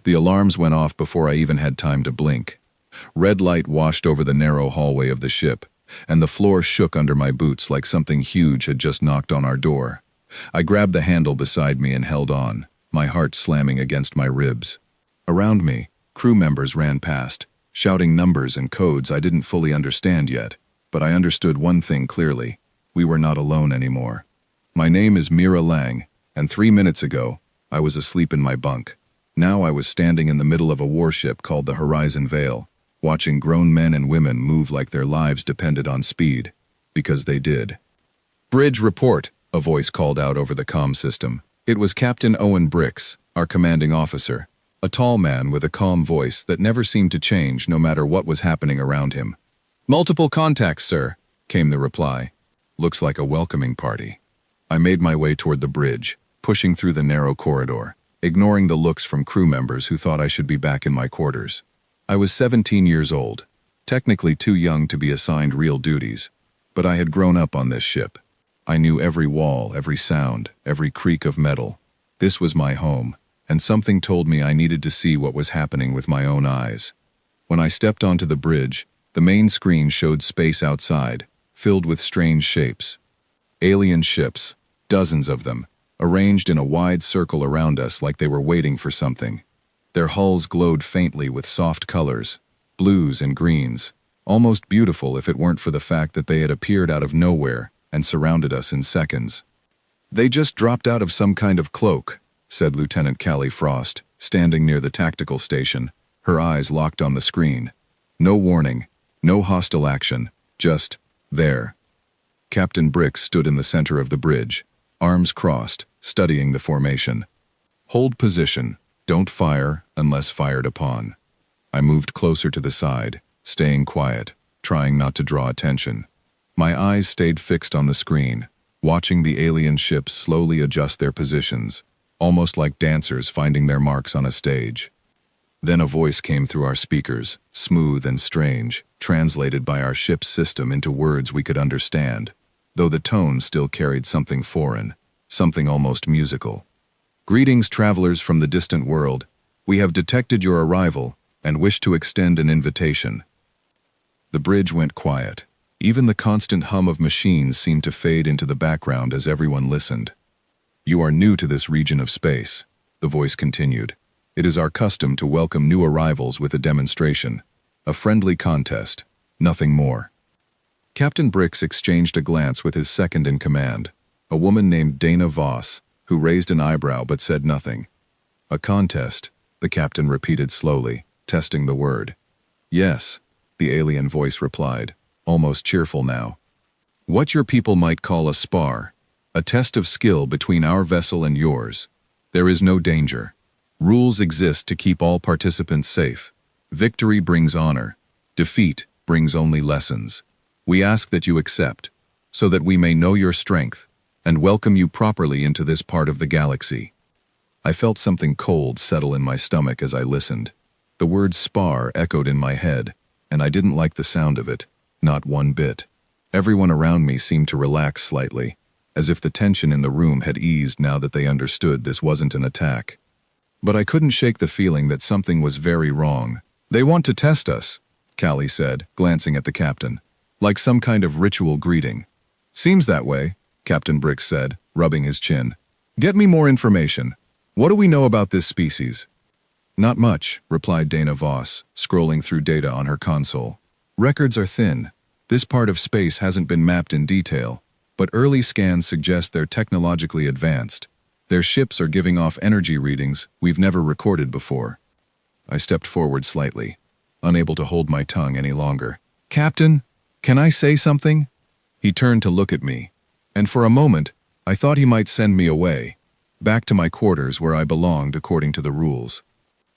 The alarms went off before I even had time to blink. Red light washed over the narrow hallway of the ship, and the floor shook under my boots like something huge had just knocked on our door. I grabbed the handle beside me and held on, my heart slamming against my ribs. Around me, crew members ran past, shouting numbers and codes I didn't fully understand yet, but I understood one thing clearly. We were not alone anymore. My name is Mira Lang, and 3 minutes ago, I was asleep in my bunk. Now I was standing in the middle of a warship called the Horizon Veil, watching grown men and women move like their lives depended on speed, because they did. "Bridge report," a voice called out over the comm system. It was Captain Owen Brix, our commanding officer, a tall man with a calm voice that never seemed to change no matter what was happening around him. "Multiple contacts, sir," came the reply. "Looks like a welcoming party." I made my way toward the bridge, pushing through the narrow corridor, ignoring the looks from crew members who thought I should be back in my quarters. I was 17 years old, technically too young to be assigned real duties, but I had grown up on this ship. I knew every wall, every sound, every creak of metal. This was my home, and something told me I needed to see what was happening with my own eyes. When I stepped onto the bridge, the main screen showed space outside, filled with strange shapes. Alien ships, dozens of them, arranged in a wide circle around us like they were waiting for something. Their hulls glowed faintly with soft colors, blues and greens, almost beautiful if it weren't for the fact that they had appeared out of nowhere and surrounded us in seconds. "They just dropped out of some kind of cloak," said Lieutenant Callie Frost, standing near the tactical station, her eyes locked on the screen. No warning, no hostile action, just there. Captain Brix stood in the center of the bridge, arms crossed, studying the formation. "Hold position. Don't fire unless fired upon." I moved closer to the side, staying quiet, trying not to draw attention. My eyes stayed fixed on the screen, watching the alien ships slowly adjust their positions, almost like dancers finding their marks on a stage. Then a voice came through our speakers, smooth and strange, translated by our ship's system into words we could understand, though the tone still carried something foreign, something almost musical. "Greetings, travelers from the distant world. We have detected your arrival and wish to extend an invitation." The bridge went quiet. Even the constant hum of machines seemed to fade into the background as everyone listened. "You are new to this region of space," the voice continued. "It is our custom to welcome new arrivals with a demonstration, a friendly contest, nothing more." Captain Brix exchanged a glance with his second in command, a woman named Dana Voss, who raised an eyebrow but said nothing. "A contest," the captain repeated slowly, testing the word. "Yes," the alien voice replied, almost cheerful now. "What your people might call a spar, a test of skill between our vessel and yours. There is no danger. Rules exist to keep all participants safe. Victory brings honor. Defeat brings only lessons. We ask that you accept, so that we may know your strength and welcome you properly into this part of the galaxy." I felt something cold settle in my stomach as I listened. The word spar echoed in my head, and I didn't like the sound of it, not one bit. Everyone around me seemed to relax slightly, as if the tension in the room had eased now that they understood this wasn't an attack. But I couldn't shake the feeling that something was very wrong. "They want to test us," Callie said, glancing at the captain, like some kind of ritual greeting. "Seems that way," Captain Brix said, rubbing his chin. "Get me more information. What do we know about this species?" "Not much," replied Dana Voss, scrolling through data on her console. "Records are thin. This part of space hasn't been mapped in detail, but early scans suggest they're technologically advanced. Their ships are giving off energy readings we've never recorded before." I stepped forward slightly, unable to hold my tongue any longer. "Captain, can I say something?" He turned to look at me, and for a moment, I thought he might send me away, back to my quarters where I belonged according to the rules.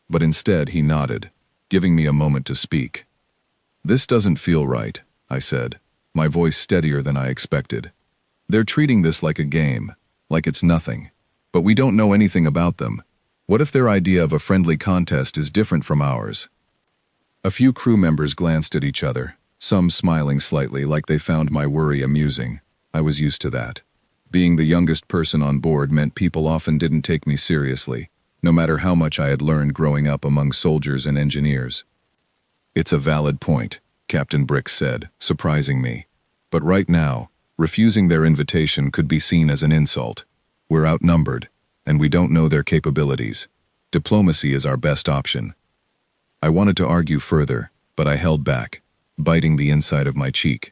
But instead he nodded, giving me a moment to speak. "This doesn't feel right," I said, my voice steadier than I expected. "They're treating this like a game, like it's nothing. But we don't know anything about them. What if their idea of a friendly contest is different from ours?" A few crew members glanced at each other, some smiling slightly like they found my worry amusing. I was used to that. Being the youngest person on board meant people often didn't take me seriously, no matter how much I had learned growing up among soldiers and engineers. "It's a valid point," Captain Brix said, surprising me. "But right now, refusing their invitation could be seen as an insult. We're outnumbered, and we don't know their capabilities. Diplomacy is our best option." I wanted to argue further, but I held back, biting the inside of my cheek.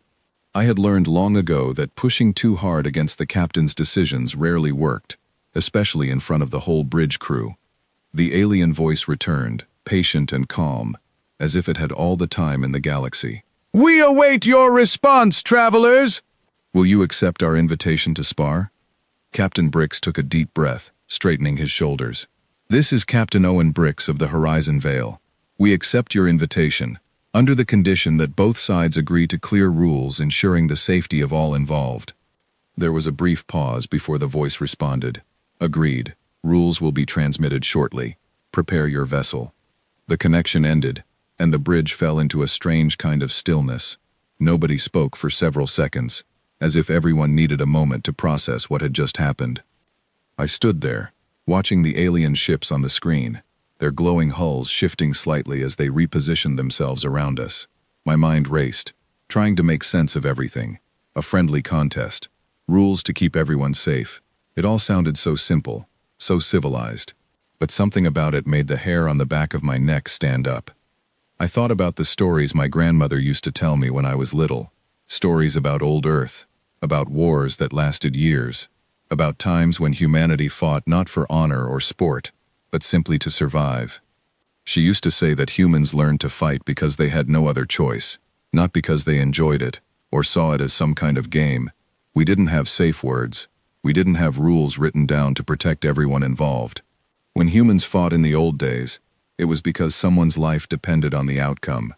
I had learned long ago that pushing too hard against the captain's decisions rarely worked, especially in front of the whole bridge crew. The alien voice returned, patient and calm, as if it had all the time in the galaxy. "We await your response, travelers!" "Will you accept our invitation to spar?" Captain Brix took a deep breath, straightening his shoulders. "This is Captain Owen Brix of the Horizon Vale. We accept your invitation, under the condition that both sides agree to clear rules ensuring the safety of all involved." There was a brief pause before the voice responded. "Agreed. Rules will be transmitted shortly. Prepare your vessel." The connection ended, and the bridge fell into a strange kind of stillness. Nobody spoke for several seconds, as if everyone needed a moment to process what had just happened. I stood there, watching the alien ships on the screen, their glowing hulls shifting slightly as they repositioned themselves around us. My mind raced, trying to make sense of everything. A friendly contest, rules to keep everyone safe. It all sounded so simple, so civilized. But something about it made the hair on the back of my neck stand up. I thought about the stories my grandmother used to tell me when I was little. Stories about old Earth, about wars that lasted years, about times when humanity fought not for honor or sport, but simply to survive. She used to say that humans learned to fight because they had no other choice, not because they enjoyed it or saw it as some kind of game. We didn't have safe words. We didn't have rules written down to protect everyone involved. When humans fought in the old days, it was because someone's life depended on the outcome.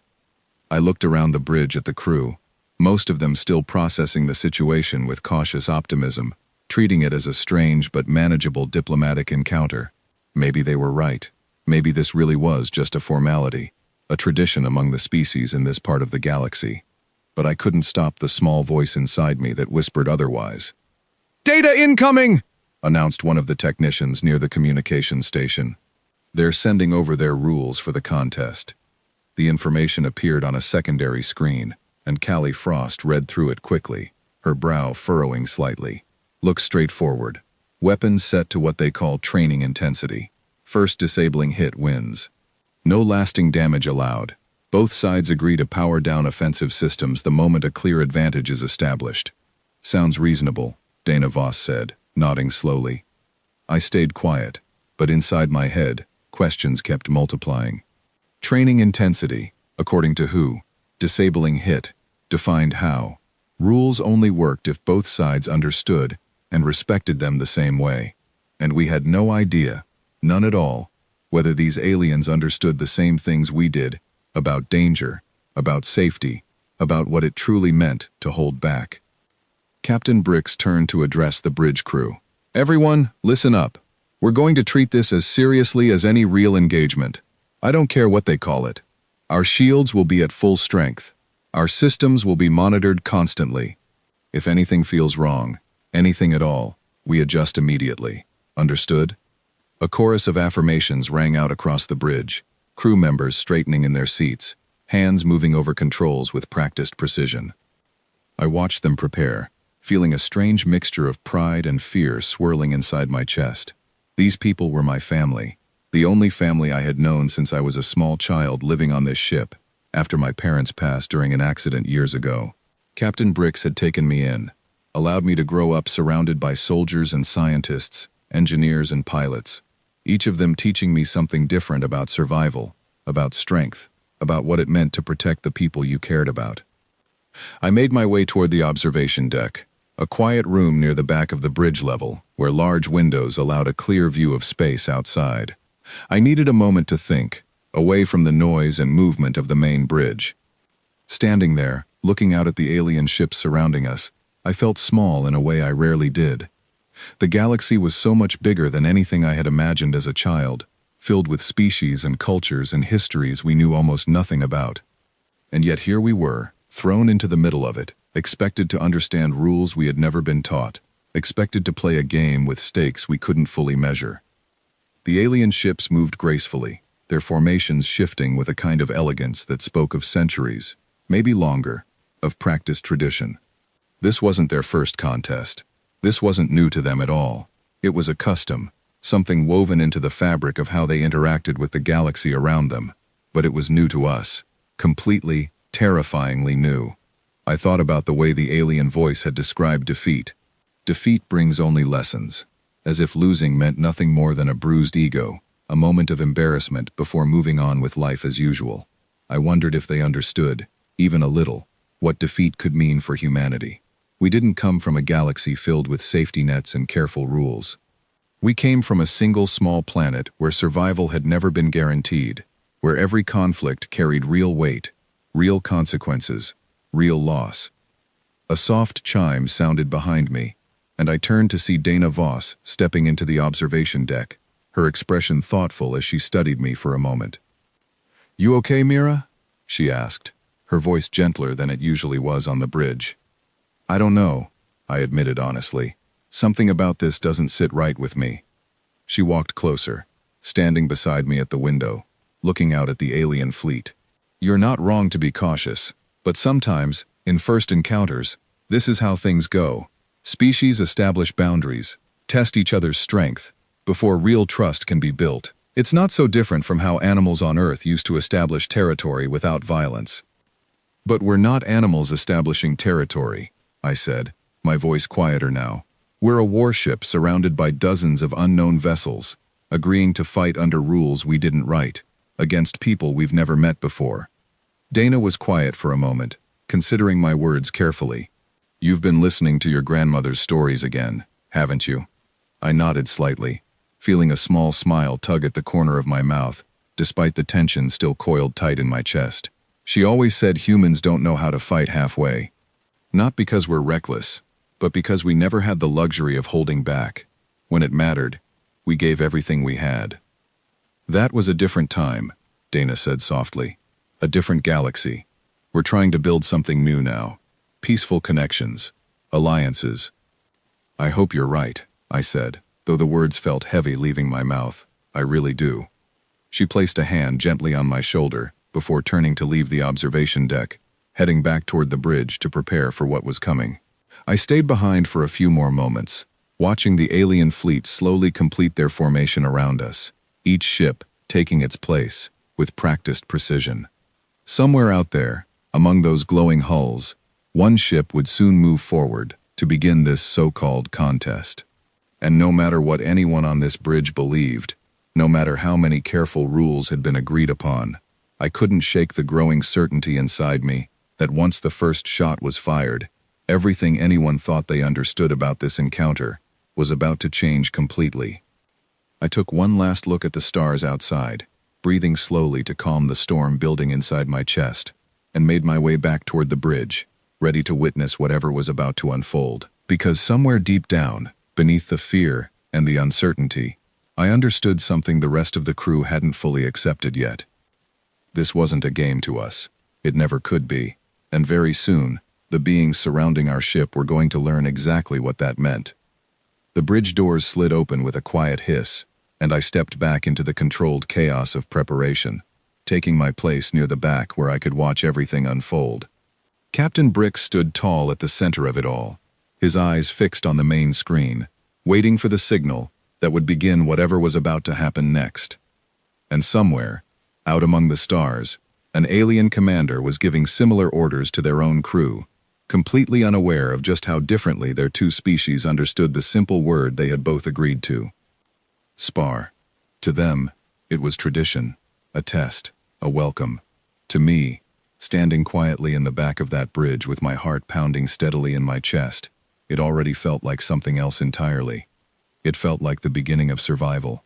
I looked around the bridge at the crew, most of them still processing the situation with cautious optimism, treating it as a strange but manageable diplomatic encounter. Maybe they were right. Maybe this really was just a formality, a tradition among the species in this part of the galaxy. But I couldn't stop the small voice inside me that whispered otherwise. "Data incoming!" announced one of the technicians near the communications station. "They're sending over their rules for the contest." The information appeared on a secondary screen, and Callie Frost read through it quickly, her brow furrowing slightly. "Look straight forward. Weapons set to what they call training intensity. First disabling hit wins. No lasting damage allowed. Both sides agree to power down offensive systems the moment a clear advantage is established." "Sounds reasonable," Dana Voss said, nodding slowly. I stayed quiet, but inside my head, questions kept multiplying. Training intensity, according to who? Disabling hit, defined how? Rules only worked if both sides understood and respected them the same way. And we had no idea, none at all, whether these aliens understood the same things we did, about danger, about safety, about what it truly meant to hold back. Captain Brix turned to address the bridge crew. "Everyone, listen up. We're going to treat this as seriously as any real engagement. I don't care what they call it. Our shields will be at full strength. Our systems will be monitored constantly. If anything feels wrong, anything at all, we adjust immediately. Understood?" A chorus of affirmations rang out across the bridge, crew members straightening in their seats, hands moving over controls with practiced precision. I watched them prepare, feeling a strange mixture of pride and fear swirling inside my chest. These people were my family, the only family I had known since I was a small child living on this ship, after my parents passed during an accident years ago. Captain Brix had taken me in, allowed me to grow up surrounded by soldiers and scientists, engineers and pilots, each of them teaching me something different about survival, about strength, about what it meant to protect the people you cared about. I made my way toward the observation deck, a quiet room near the back of the bridge level, where large windows allowed a clear view of space outside. I needed a moment to think, away from the noise and movement of the main bridge. Standing there, looking out at the alien ships surrounding us, I felt small in a way I rarely did. The galaxy was so much bigger than anything I had imagined as a child, filled with species and cultures and histories we knew almost nothing about. And yet here we were, thrown into the middle of it, expected to understand rules we had never been taught, expected to play a game with stakes we couldn't fully measure. The alien ships moved gracefully, their formations shifting with a kind of elegance that spoke of centuries, maybe longer, of practiced tradition. This wasn't their first contest. This wasn't new to them at all. It was a custom, something woven into the fabric of how they interacted with the galaxy around them. But it was new to us, completely, terrifyingly new. I thought about the way the alien voice had described defeat. Defeat brings only lessons, as if losing meant nothing more than a bruised ego, a moment of embarrassment before moving on with life as usual. I wondered if they understood, even a little, what defeat could mean for humanity. We didn't come from a galaxy filled with safety nets and careful rules. We came from a single small planet where survival had never been guaranteed, where every conflict carried real weight, real consequences, real loss. A soft chime sounded behind me, and I turned to see Dana Voss stepping into the observation deck, her expression thoughtful as she studied me for a moment. "You okay, Mira?" she asked, her voice gentler than it usually was on the bridge. "I don't know," I admitted honestly. "Something about this doesn't sit right with me." She walked closer, standing beside me at the window, looking out at the alien fleet. "You're not wrong to be cautious, but sometimes, in first encounters, this is how things go. Species establish boundaries, test each other's strength, before real trust can be built. It's not so different from how animals on Earth used to establish territory without violence." "But we're not animals establishing territory," I said, my voice quieter now. "We're a warship surrounded by dozens of unknown vessels, agreeing to fight under rules we didn't write, against people we've never met before." Dana was quiet for a moment, considering my words carefully. "You've been listening to your grandmother's stories again, haven't you?" I nodded slightly, feeling a small smile tug at the corner of my mouth, despite the tension still coiled tight in my chest. "She always said humans don't know how to fight halfway. Not because we're reckless, but because we never had the luxury of holding back. When it mattered, we gave everything we had." "That was a different time," Dana said softly. "A different galaxy. We're trying to build something new now. Peaceful connections, alliances." "I hope you're right," I said, though the words felt heavy leaving my mouth. "I really do." She placed a hand gently on my shoulder before turning to leave the observation deck, heading back toward the bridge to prepare for what was coming. I stayed behind for a few more moments, watching the alien fleet slowly complete their formation around us, each ship taking its place with practiced precision. Somewhere out there, among those glowing hulls, one ship would soon move forward to begin this so-called contest. And no matter what anyone on this bridge believed, no matter how many careful rules had been agreed upon, I couldn't shake the growing certainty inside me that once the first shot was fired, everything anyone thought they understood about this encounter was about to change completely. I took one last look at the stars outside, breathing slowly to calm the storm building inside my chest, and made my way back toward the bridge, ready to witness whatever was about to unfold. Because somewhere deep down, beneath the fear and the uncertainty, I understood something the rest of the crew hadn't fully accepted yet. This wasn't a game to us. It never could be. And very soon, the beings surrounding our ship were going to learn exactly what that meant. The bridge doors slid open with a quiet hiss, and I stepped back into the controlled chaos of preparation, taking my place near the back where I could watch everything unfold. Captain Brick stood tall at the center of it all, his eyes fixed on the main screen, waiting for the signal that would begin whatever was about to happen next. And somewhere, out among the stars, an alien commander was giving similar orders to their own crew, completely unaware of just how differently their two species understood the simple word they had both agreed to. Spar. To them, it was tradition, a test, a welcome. To me, standing quietly in the back of that bridge with my heart pounding steadily in my chest, it already felt like something else entirely. It felt like the beginning of survival.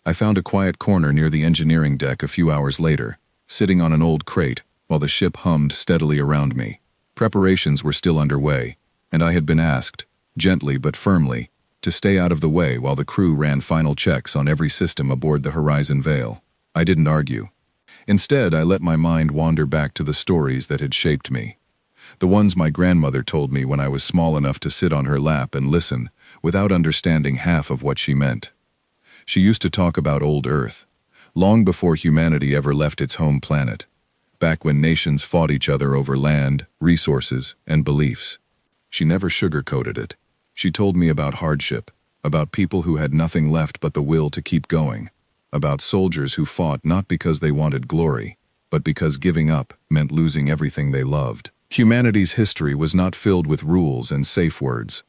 I found a quiet corner near the engineering deck a few hours later, sitting on an old crate while the ship hummed steadily around me. Preparations were still underway, and I had been asked, gently but firmly, to stay out of the way while the crew ran final checks on every system aboard the Horizon Veil. I didn't argue. Instead, I let my mind wander back to the stories that had shaped me. The ones my grandmother told me when I was small enough to sit on her lap and listen, without understanding half of what she meant. She used to talk about old Earth, long before humanity ever left its home planet, back when nations fought each other over land, resources, and beliefs. She never sugarcoated it. She told me about hardship, about people who had nothing left but the will to keep going, about soldiers who fought not because they wanted glory, but because giving up meant losing everything they loved. Humanity's history was not filled with rules and safe words.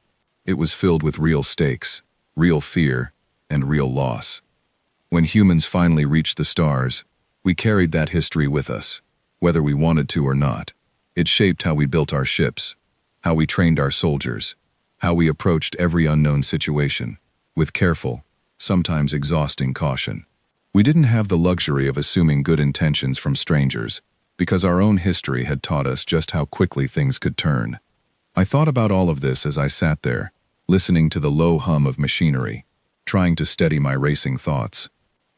It was filled with real stakes, real fear, and real loss. When humans finally reached the stars, we carried that history with us, whether we wanted to or not. It shaped how we built our ships, how we trained our soldiers, how we approached every unknown situation, with careful, sometimes exhausting caution. We didn't have the luxury of assuming good intentions from strangers, because our own history had taught us just how quickly things could turn. I thought about all of this as I sat there, listening to the low hum of machinery, trying to steady my racing thoughts.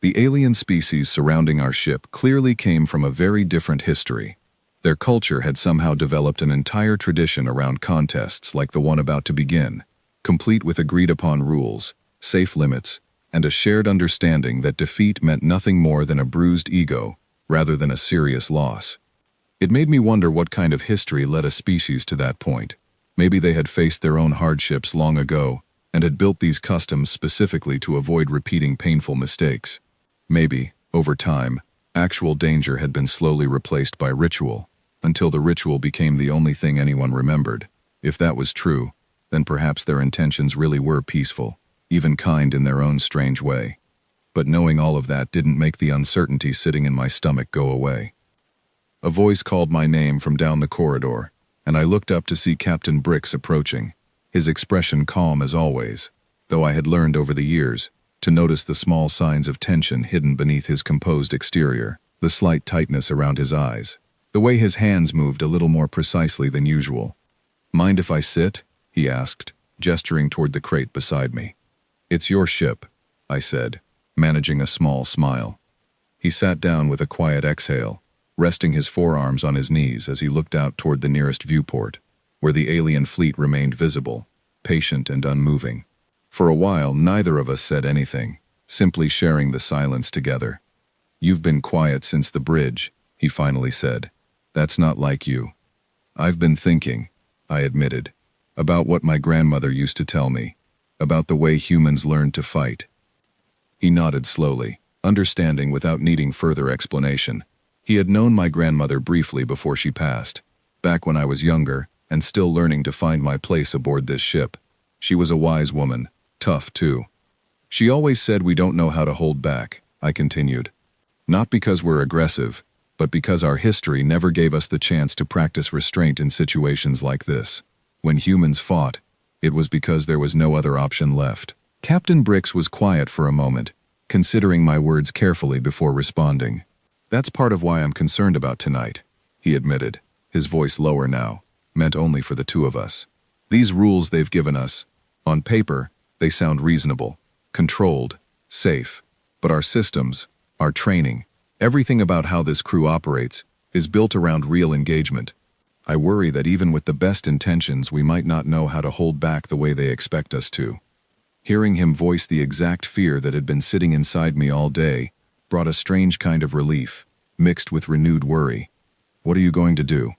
The alien species surrounding our ship clearly came from a very different history. Their culture had somehow developed an entire tradition around contests like the one about to begin, complete with agreed-upon rules, safe limits, and a shared understanding that defeat meant nothing more than a bruised ego, rather than a serious loss. It made me wonder what kind of history led a species to that point. Maybe they had faced their own hardships long ago, and had built these customs specifically to avoid repeating painful mistakes. Maybe, over time, actual danger had been slowly replaced by ritual, until the ritual became the only thing anyone remembered. If that was true, then perhaps their intentions really were peaceful, even kind in their own strange way. But knowing all of that didn't make the uncertainty sitting in my stomach go away. A voice called my name from down the corridor, and I looked up to see Captain Brix approaching, his expression calm as always, though I had learned over the years to notice the small signs of tension hidden beneath his composed exterior, the slight tightness around his eyes, the way his hands moved a little more precisely than usual. "Mind if I sit?" he asked, gesturing toward the crate beside me. "It's your ship," I said, managing a small smile. He sat down with a quiet exhale, resting his forearms on his knees as he looked out toward the nearest viewport, where the alien fleet remained visible, patient and unmoving. For a while, neither of us said anything, simply sharing the silence together. "You've been quiet since the bridge," he finally said. "That's not like you." "I've been thinking," I admitted, "about what my grandmother used to tell me, about the way humans learned to fight." He nodded slowly, understanding without needing further explanation. He had known my grandmother briefly before she passed, back when I was younger and still learning to find my place aboard this ship. She was a wise woman, tough too. "She always said we don't know how to hold back," I continued. "Not because we're aggressive, but because our history never gave us the chance to practice restraint in situations like this. When humans fought, it was because there was no other option left." Captain Brix was quiet for a moment, considering my words carefully before responding. "That's part of why I'm concerned about tonight," he admitted, his voice lower now, meant only for the two of us. "These rules they've given us, on paper, they sound reasonable, controlled, safe, but our systems, our training, everything about how this crew operates, is built around real engagement. I worry that even with the best intentions we might not know how to hold back the way they expect us to." Hearing him voice the exact fear that had been sitting inside me all day brought a strange kind of relief, mixed with renewed worry. "What are you going to do?"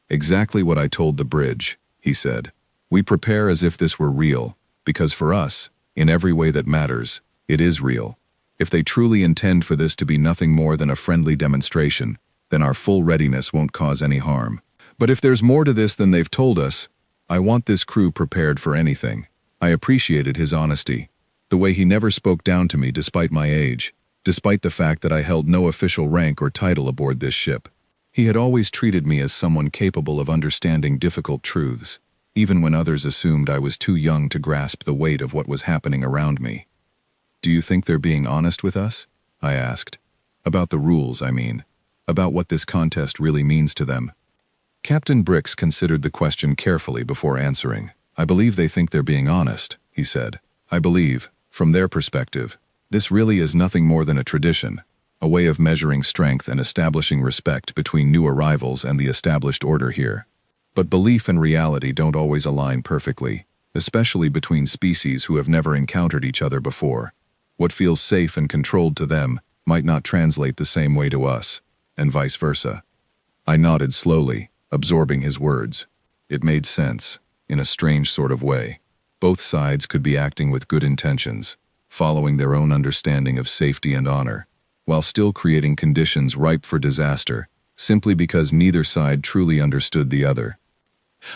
"Exactly what I told the bridge," he said. "We prepare as if this were real, because for us, in every way that matters, it is real. If they truly intend for this to be nothing more than a friendly demonstration, then our full readiness won't cause any harm. But if there's more to this than they've told us, I want this crew prepared for anything." I appreciated his honesty, the way he never spoke down to me despite my age, despite the fact that I held no official rank or title aboard this ship. He had always treated me as someone capable of understanding difficult truths, even when others assumed I was too young to grasp the weight of what was happening around me. "Do you think they're being honest with us?" I asked. "About the rules, I mean. About what this contest really means to them." Captain Brix considered the question carefully before answering. "I believe they think they're being honest," he said. "I believe, from their perspective, this really is nothing more than a tradition, a way of measuring strength and establishing respect between new arrivals and the established order here. But belief and reality don't always align perfectly, especially between species who have never encountered each other before. What feels safe and controlled to them might not translate the same way to us, and vice versa. I nodded slowly, absorbing his words. It made sense, in a strange sort of way. Both sides could be acting with good intentions, following their own understanding of safety and honor, while still creating conditions ripe for disaster, simply because neither side truly understood the other.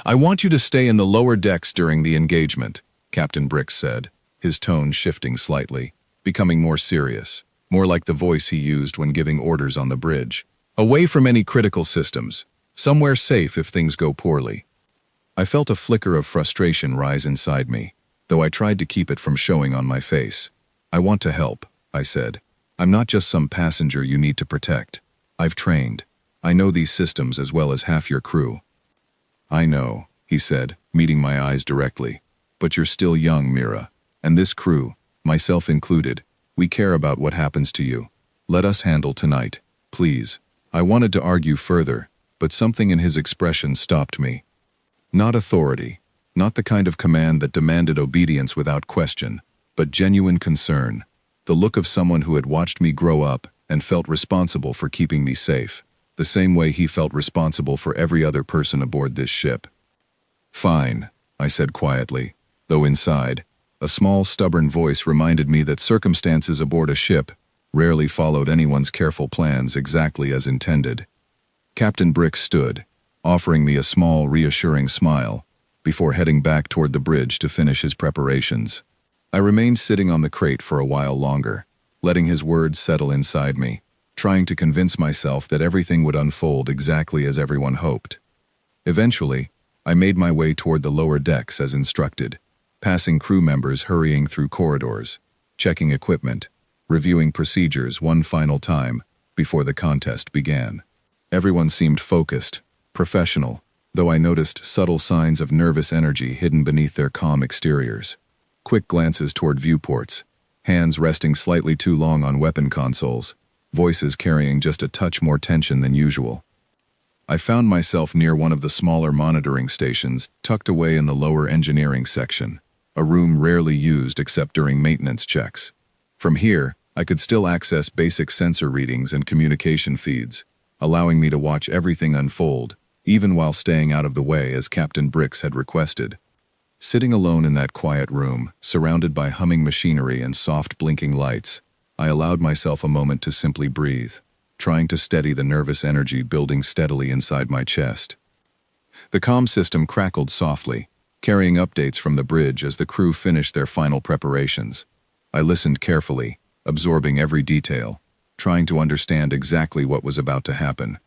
"I want you to stay in the lower decks during the engagement," Captain Bricks said, his tone shifting slightly, becoming more serious, more like the voice he used when giving orders on the bridge. "Away from any critical systems. Somewhere safe if things go poorly." I felt a flicker of frustration rise inside me, though I tried to keep it from showing on my face. "I want to help," I said. "I'm not just some passenger you need to protect. I've trained. I know these systems as well as half your crew." "I know," he said, meeting my eyes directly. "But you're still young, Mira. And this crew, myself included, we care about what happens to you. Let us handle tonight, please." I wanted to argue further, but something in his expression stopped me. Not authority, not the kind of command that demanded obedience without question, but genuine concern, the look of someone who had watched me grow up and felt responsible for keeping me safe, the same way he felt responsible for every other person aboard this ship. "Fine," I said quietly, though inside, a small stubborn voice reminded me that circumstances aboard a ship rarely followed anyone's careful plans exactly as intended. Captain Bricks stood, offering me a small, reassuring smile, before heading back toward the bridge to finish his preparations. I remained sitting on the crate for a while longer, letting his words settle inside me, trying to convince myself that everything would unfold exactly as everyone hoped. Eventually, I made my way toward the lower decks as instructed, passing crew members hurrying through corridors, checking equipment, reviewing procedures one final time before the contest began. Everyone seemed focused, professional, though I noticed subtle signs of nervous energy hidden beneath their calm exteriors. Quick glances toward viewports, hands resting slightly too long on weapon consoles, voices carrying just a touch more tension than usual. I found myself near one of the smaller monitoring stations tucked away in the lower engineering section, a room rarely used except during maintenance checks. From here, I could still access basic sensor readings and communication feeds, allowing me to watch everything unfold, even while staying out of the way as Captain Bricks had requested. Sitting alone in that quiet room, surrounded by humming machinery and soft blinking lights, I allowed myself a moment to simply breathe, trying to steady the nervous energy building steadily inside my chest. The comm system crackled softly, carrying updates from the bridge as the crew finished their final preparations. I listened carefully, absorbing every detail, trying to understand exactly what was about to happen.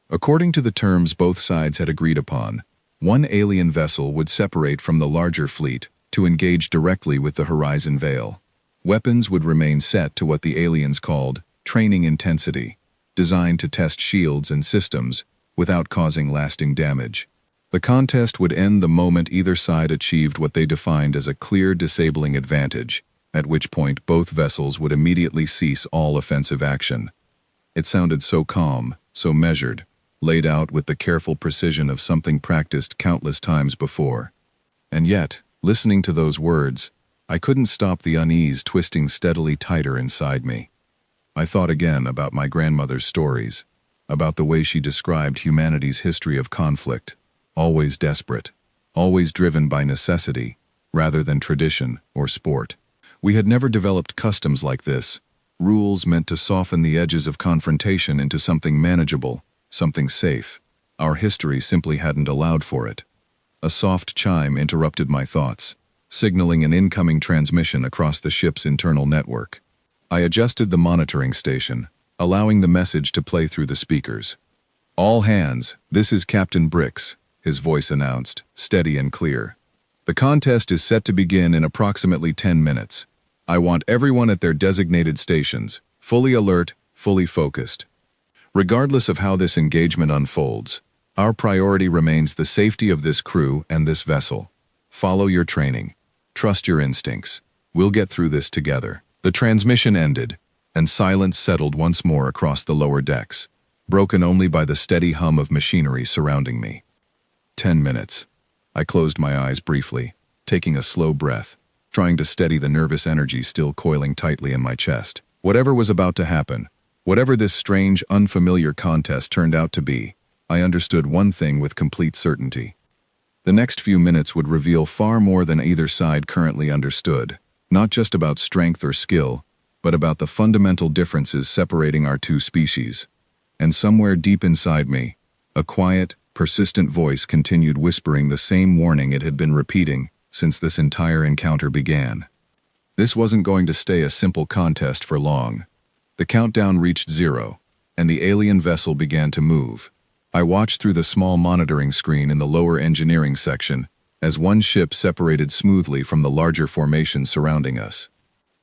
According to the terms both sides had agreed upon, one alien vessel would separate from the larger fleet to engage directly with the Horizon Veil. Weapons would remain set to what the aliens called training intensity, designed to test shields and systems without causing lasting damage. The contest would end the moment either side achieved what they defined as a clear disabling advantage, at which point both vessels would immediately cease all offensive action. It sounded so calm, so measured, laid out with the careful precision of something practiced countless times before. And yet, listening to those words, I couldn't stop the unease twisting steadily tighter inside me. I thought again about my grandmother's stories, about the way she described humanity's history of conflict, always desperate, always driven by necessity, rather than tradition or sport. We had never developed customs like this, rules meant to soften the edges of confrontation into something manageable, something safe. Our history simply hadn't allowed for it. A soft chime interrupted my thoughts, signaling an incoming transmission across the ship's internal network. I adjusted the monitoring station, allowing the message to play through the speakers. "All hands, this is Captain Bricks," his voice announced, steady and clear. "The contest is set to begin in approximately 10 minutes. I want everyone at their designated stations, fully alert, fully focused. Regardless of how this engagement unfolds, our priority remains the safety of this crew and this vessel. Follow your training. Trust your instincts. We'll get through this together." The transmission ended, and silence settled once more across the lower decks, broken only by the steady hum of machinery surrounding me. 10 minutes. I closed my eyes briefly, taking a slow breath. trying to steady the nervous energy still coiling tightly in my chest. Whatever was about to happen, whatever this strange, unfamiliar contest turned out to be, I understood one thing with complete certainty. The next few minutes would reveal far more than either side currently understood, not just about strength or skill, but about the fundamental differences separating our two species. And somewhere deep inside me, a quiet, persistent voice continued whispering the same warning it had been repeating since this entire encounter began. This wasn't going to stay a simple contest for long. The countdown reached 0, and the alien vessel began to move. I watched through the small monitoring screen in the lower engineering section as one ship separated smoothly from the larger formation surrounding us.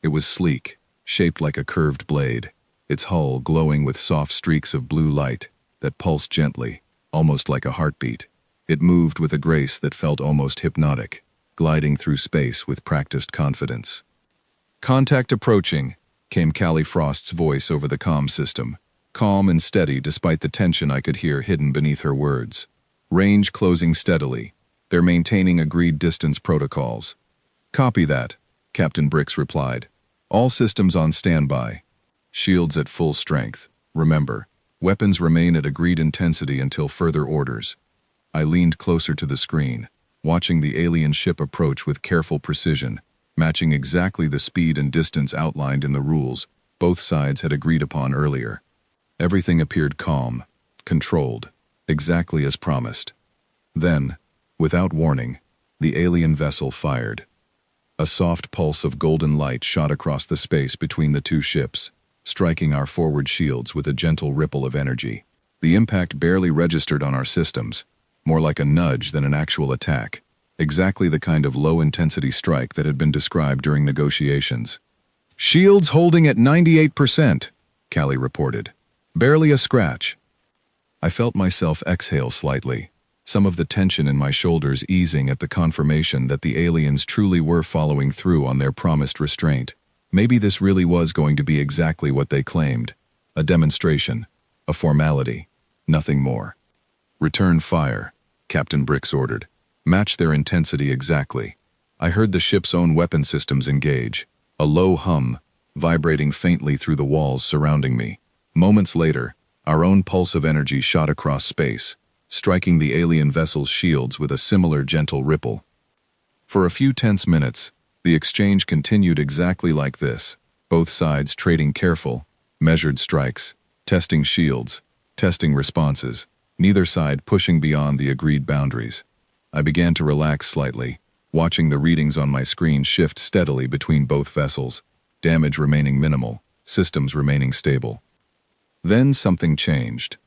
It was sleek, shaped like a curved blade, its hull glowing with soft streaks of blue light that pulsed gently, almost like a heartbeat. It moved with a grace that felt almost hypnotic, gliding through space with practiced confidence. "Contact approaching," came Callie Frost's voice over the comm system, calm and steady despite the tension I could hear hidden beneath her words. "Range closing steadily. They're maintaining agreed distance protocols." "Copy that," Captain Brix replied. "All systems on standby. Shields at full strength. Remember, weapons remain at agreed intensity until further orders." I leaned closer to the screen, watching the alien ship approach with careful precision, matching exactly the speed and distance outlined in the rules both sides had agreed upon earlier. Everything appeared calm, controlled, exactly as promised. Then, without warning, the alien vessel fired. A soft pulse of golden light shot across the space between the two ships, striking our forward shields with a gentle ripple of energy. The impact barely registered on our systems, more like a nudge than an actual attack, exactly the kind of low-intensity strike that had been described during negotiations. "Shields holding at 98%, Callie reported. "Barely a scratch." I felt myself exhale slightly, some of the tension in my shoulders easing at the confirmation that the aliens truly were following through on their promised restraint. Maybe this really was going to be exactly what they claimed. A demonstration, a formality, nothing more. "Return fire," Captain Brix ordered. "Match their intensity exactly." I heard the ship's own weapon systems engage, a low hum, vibrating faintly through the walls surrounding me. Moments later, our own pulse of energy shot across space, striking the alien vessel's shields with a similar gentle ripple. For a few tense minutes, the exchange continued exactly like this, both sides trading careful, measured strikes, testing shields, testing responses, neither side pushing beyond the agreed boundaries. I began to relax slightly, watching the readings on my screen shift steadily between both vessels, damage remaining minimal, systems remaining stable. Then something changed.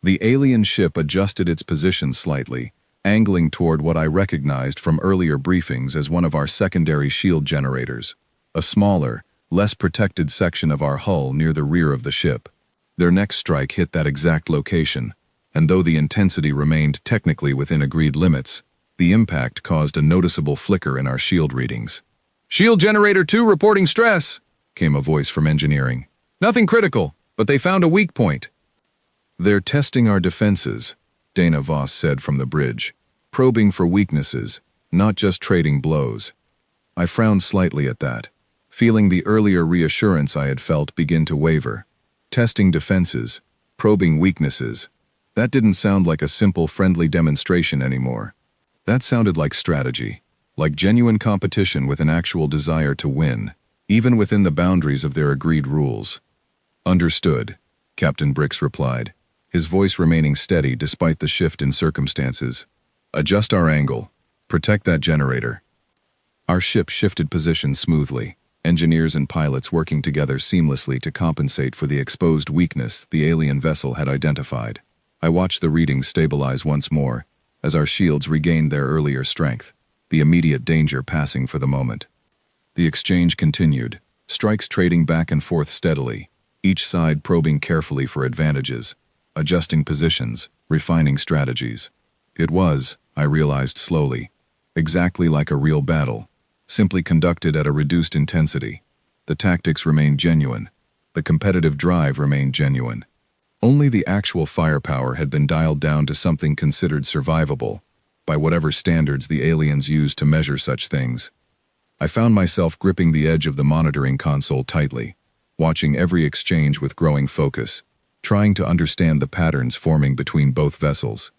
The alien ship adjusted its position slightly, angling toward what I recognized from earlier briefings as one of our secondary shield generators, a smaller, less protected section of our hull near the rear of the ship. Their next strike hit that exact location, and though the intensity remained technically within agreed limits, the impact caused a noticeable flicker in our shield readings. "Shield Generator 2 reporting stress," came a voice from engineering. "Nothing critical, but they found a weak point." "They're testing our defenses," Dana Voss said from the bridge, "probing for weaknesses, not just trading blows." I frowned slightly at that, feeling the earlier reassurance I had felt begin to waver. Testing defenses, probing weaknesses. That didn't sound like a simple friendly demonstration anymore. That sounded like strategy, like genuine competition with an actual desire to win, even within the boundaries of their agreed rules. "Understood," Captain Brix replied, his voice remaining steady despite the shift in circumstances. "Adjust our angle. Protect that generator." Our ship shifted position smoothly, engineers and pilots working together seamlessly to compensate for the exposed weakness the alien vessel had identified. I watched the readings stabilize once more, as our shields regained their earlier strength, the immediate danger passing for the moment. The exchange continued, strikes trading back and forth steadily, each side probing carefully for advantages, adjusting positions, refining strategies. It was, I realized slowly, exactly like a real battle, simply conducted at a reduced intensity. The tactics remained genuine. The competitive drive remained genuine. Only the actual firepower had been dialed down to something considered survivable, by whatever standards the aliens used to measure such things. I found myself gripping the edge of the monitoring console tightly, watching every exchange with growing focus, trying to understand the patterns forming between both vessels.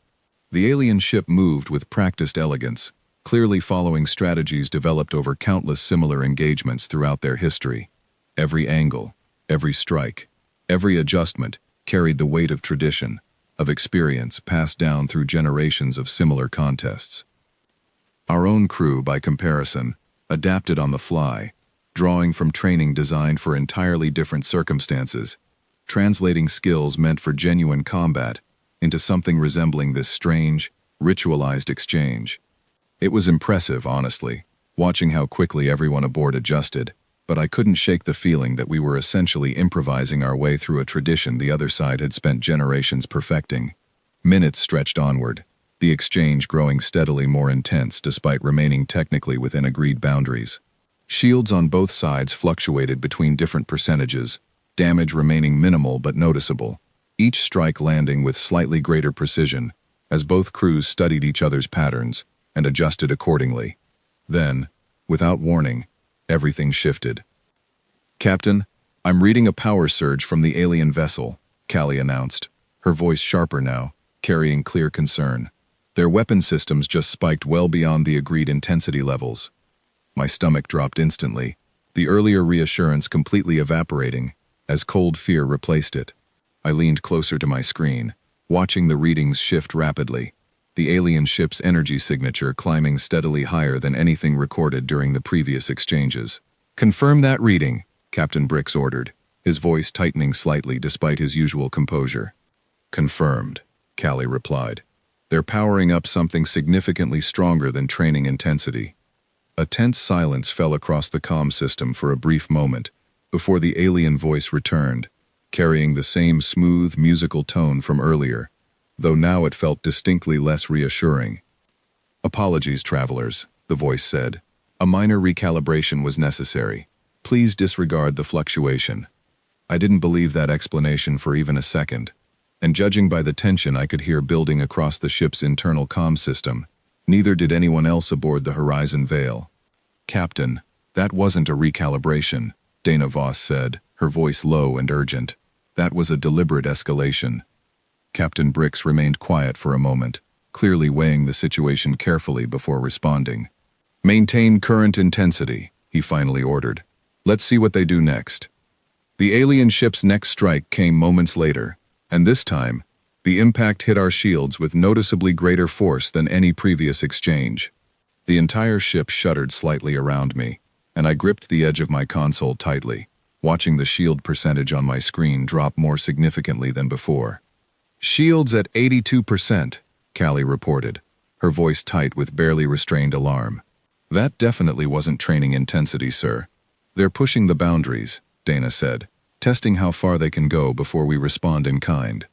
The alien ship moved with practiced elegance, clearly following strategies developed over countless similar engagements throughout their history. Every angle, every strike, every adjustment carried the weight of tradition, of experience passed down through generations of similar contests. Our own crew, by comparison, adapted on the fly, drawing from training designed for entirely different circumstances, translating skills meant for genuine combat into something resembling this strange, ritualized exchange. It was impressive, honestly, watching how quickly everyone aboard adjusted, but I couldn't shake the feeling that we were essentially improvising our way through a tradition the other side had spent generations perfecting. Minutes stretched onward, the exchange growing steadily more intense despite remaining technically within agreed boundaries. Shields on both sides fluctuated between different percentages, damage remaining minimal but noticeable, each strike landing with slightly greater precision, as both crews studied each other's patterns and adjusted accordingly. Then, without warning, everything shifted. "Captain, I'm reading a power surge from the alien vessel," Callie announced, her voice sharper now, carrying clear concern. "Their weapon systems just spiked well beyond the agreed intensity levels." My stomach dropped instantly, the earlier reassurance completely evaporating, as cold fear replaced it. I leaned closer to my screen, watching the readings shift rapidly, the alien ship's energy signature climbing steadily higher than anything recorded during the previous exchanges. "Confirm that reading," Captain Brix ordered, his voice tightening slightly despite his usual composure. "Confirmed," Callie replied. "They're powering up something significantly stronger than training intensity." A tense silence fell across the comm system for a brief moment, before the alien voice returned, carrying the same smooth, musical tone from earlier, though now it felt distinctly less reassuring. "Apologies, travelers," the voice said. "A minor recalibration was necessary. Please disregard the fluctuation." I didn't believe that explanation for even a second, and judging by the tension I could hear building across the ship's internal comm system, neither did anyone else aboard the Horizon Veil. "Captain, that wasn't a recalibration," Dana Voss said, her voice low and urgent. "That was a deliberate escalation." Captain Brix remained quiet for a moment, clearly weighing the situation carefully before responding. "Maintain current intensity," he finally ordered. "Let's see what they do next." The alien ship's next strike came moments later, and this time, the impact hit our shields with noticeably greater force than any previous exchange. The entire ship shuddered slightly around me, and I gripped the edge of my console tightly, watching the shield percentage on my screen drop more significantly than before. "Shields at 82%, Callie reported, her voice tight with barely restrained alarm. "That definitely wasn't training intensity, sir. They're pushing the boundaries," Dana said, "testing how far they can go before we respond in kind."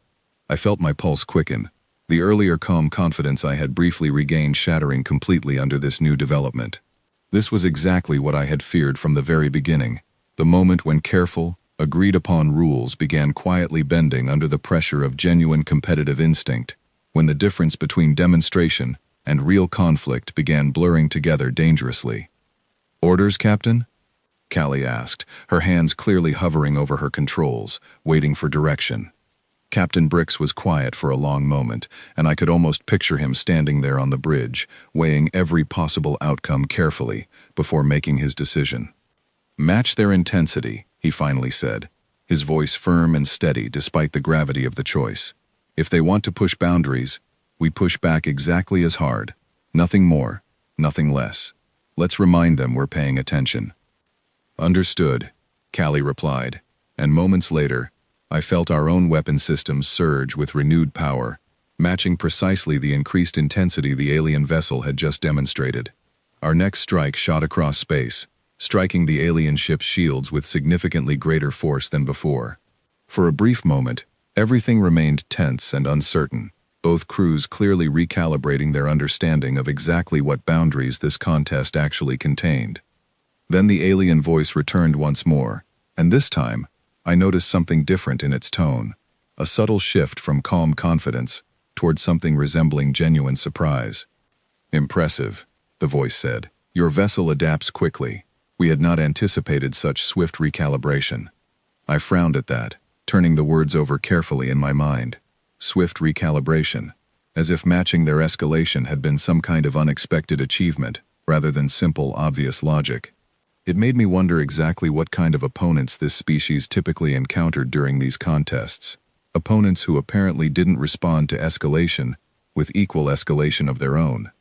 I felt my pulse quicken, the earlier calm confidence I had briefly regained shattering completely under this new development. This was exactly what I had feared from the very beginning, the moment when careful, agreed-upon rules began quietly bending under the pressure of genuine competitive instinct, when the difference between demonstration and real conflict began blurring together dangerously. "Orders, Captain?" Callie asked, her hands clearly hovering over her controls, waiting for direction. Captain Brix was quiet for a long moment, and I could almost picture him standing there on the bridge, weighing every possible outcome carefully before making his decision. "Match their intensity," he finally said, his voice firm and steady despite the gravity of the choice. "If they want to push boundaries, we push back exactly as hard. Nothing more, nothing less. Let's remind them we're paying attention." "Understood," Callie replied, and moments later, I felt our own weapon systems surge with renewed power, matching precisely the increased intensity the alien vessel had just demonstrated. Our next strike shot across space, striking the alien ship's shields with significantly greater force than before. For a brief moment, everything remained tense and uncertain, both crews clearly recalibrating their understanding of exactly what boundaries this contest actually contained. Then the alien voice returned once more, and this time, I noticed something different in its tone, a subtle shift from calm confidence toward something resembling genuine surprise. "Impressive," the voice said, Your vessel adapts quickly. We had not anticipated such swift recalibration. I frowned at that, turning the words over carefully in my mind. Swift recalibration, as if matching their escalation had been some kind of unexpected achievement, rather than simple, obvious logic. It made me wonder exactly what kind of opponents this species typically encountered during these contests. Opponents who apparently didn't respond to escalation with equal escalation of their own.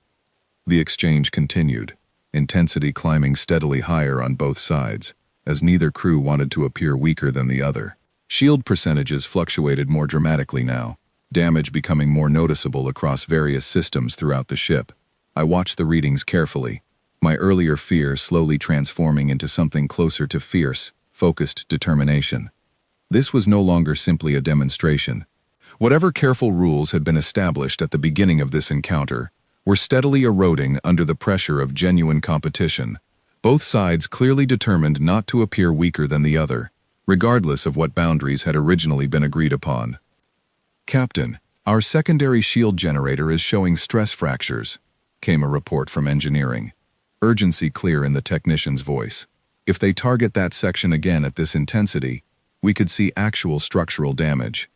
The exchange continued, intensity climbing steadily higher on both sides, as neither crew wanted to appear weaker than the other. Shield percentages fluctuated more dramatically now, damage becoming more noticeable across various systems throughout the ship. I watched the readings carefully, my earlier fear slowly transforming into something closer to fierce, focused determination. This was no longer simply a demonstration. Whatever careful rules had been established at the beginning of this encounter were steadily eroding under the pressure of genuine competition, both sides clearly determined not to appear weaker than the other, regardless of what boundaries had originally been agreed upon. "Captain, our secondary shield generator is showing stress fractures," came a report from engineering. Urgency clear in the technician's voice. If they target that section again at this intensity, we could see actual structural damage.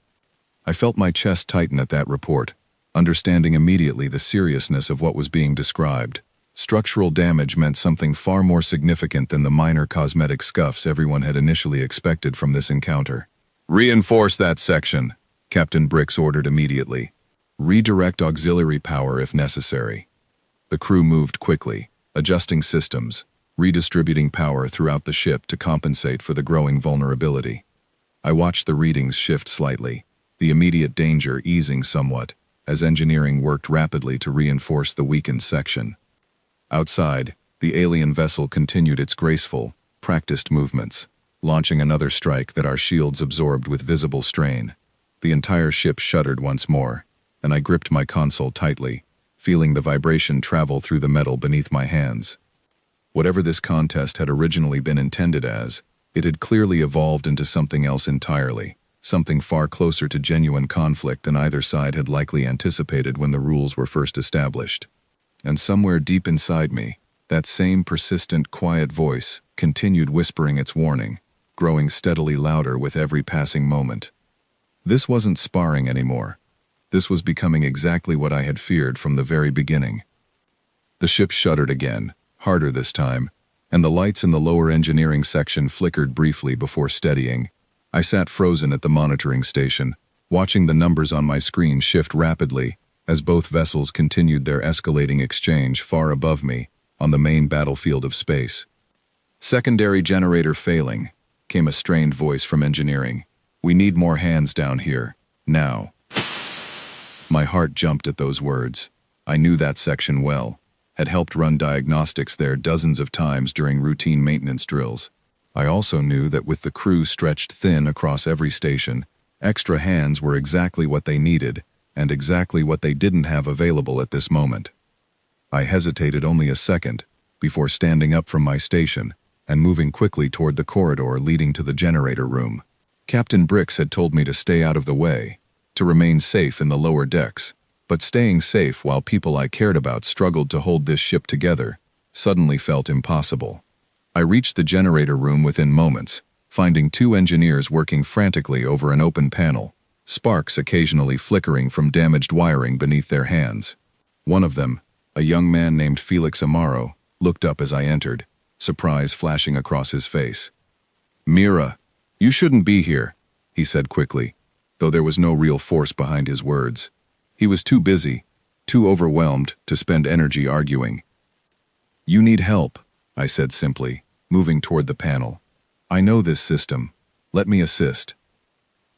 I felt my chest tighten at that report, understanding immediately the seriousness of what was being described. Structural damage meant something far more significant than the minor cosmetic scuffs everyone had initially expected from this encounter. "Reinforce that section," Captain Bricks ordered immediately. "Redirect auxiliary power if necessary." The crew moved quickly, adjusting systems, redistributing power throughout the ship to compensate for the growing vulnerability. I watched the readings shift slightly, the immediate danger easing somewhat, as engineering worked rapidly to reinforce the weakened section. Outside, the alien vessel continued its graceful, practiced movements, launching another strike that our shields absorbed with visible strain. The entire ship shuddered once more, and I gripped my console tightly, feeling the vibration travel through the metal beneath my hands. Whatever this contest had originally been intended as, it had clearly evolved into something else entirely, something far closer to genuine conflict than either side had likely anticipated when the rules were first established. And somewhere deep inside me, that same persistent, quiet voice continued whispering its warning, growing steadily louder with every passing moment. This wasn't sparring anymore. This was becoming exactly what I had feared from the very beginning. The ship shuddered again, harder this time, and the lights in the lower engineering section flickered briefly before steadying. I sat frozen at the monitoring station, watching the numbers on my screen shift rapidly as both vessels continued their escalating exchange far above me on the main battlefield of space. "Secondary generator failing," came a strained voice from engineering. "We need more hands down here, now." My heart jumped at those words. I knew that section well, had helped run diagnostics there dozens of times during routine maintenance drills. I also knew that with the crew stretched thin across every station, extra hands were exactly what they needed and exactly what they didn't have available at this moment. I hesitated only a second before standing up from my station and moving quickly toward the corridor leading to the generator room. Captain Bricks had told me to stay out of the way, to remain safe in the lower decks, but staying safe while people I cared about struggled to hold this ship together suddenly felt impossible. I reached the generator room within moments, finding two engineers working frantically over an open panel, sparks occasionally flickering from damaged wiring beneath their hands. One of them, a young man named Felix Amaro, looked up as I entered, surprise flashing across his face. "Mira, you shouldn't be here," he said quickly, though there was no real force behind his words. He was too busy, too overwhelmed to spend energy arguing. "You need help," I said simply, moving toward the panel. "I know this system. Let me assist."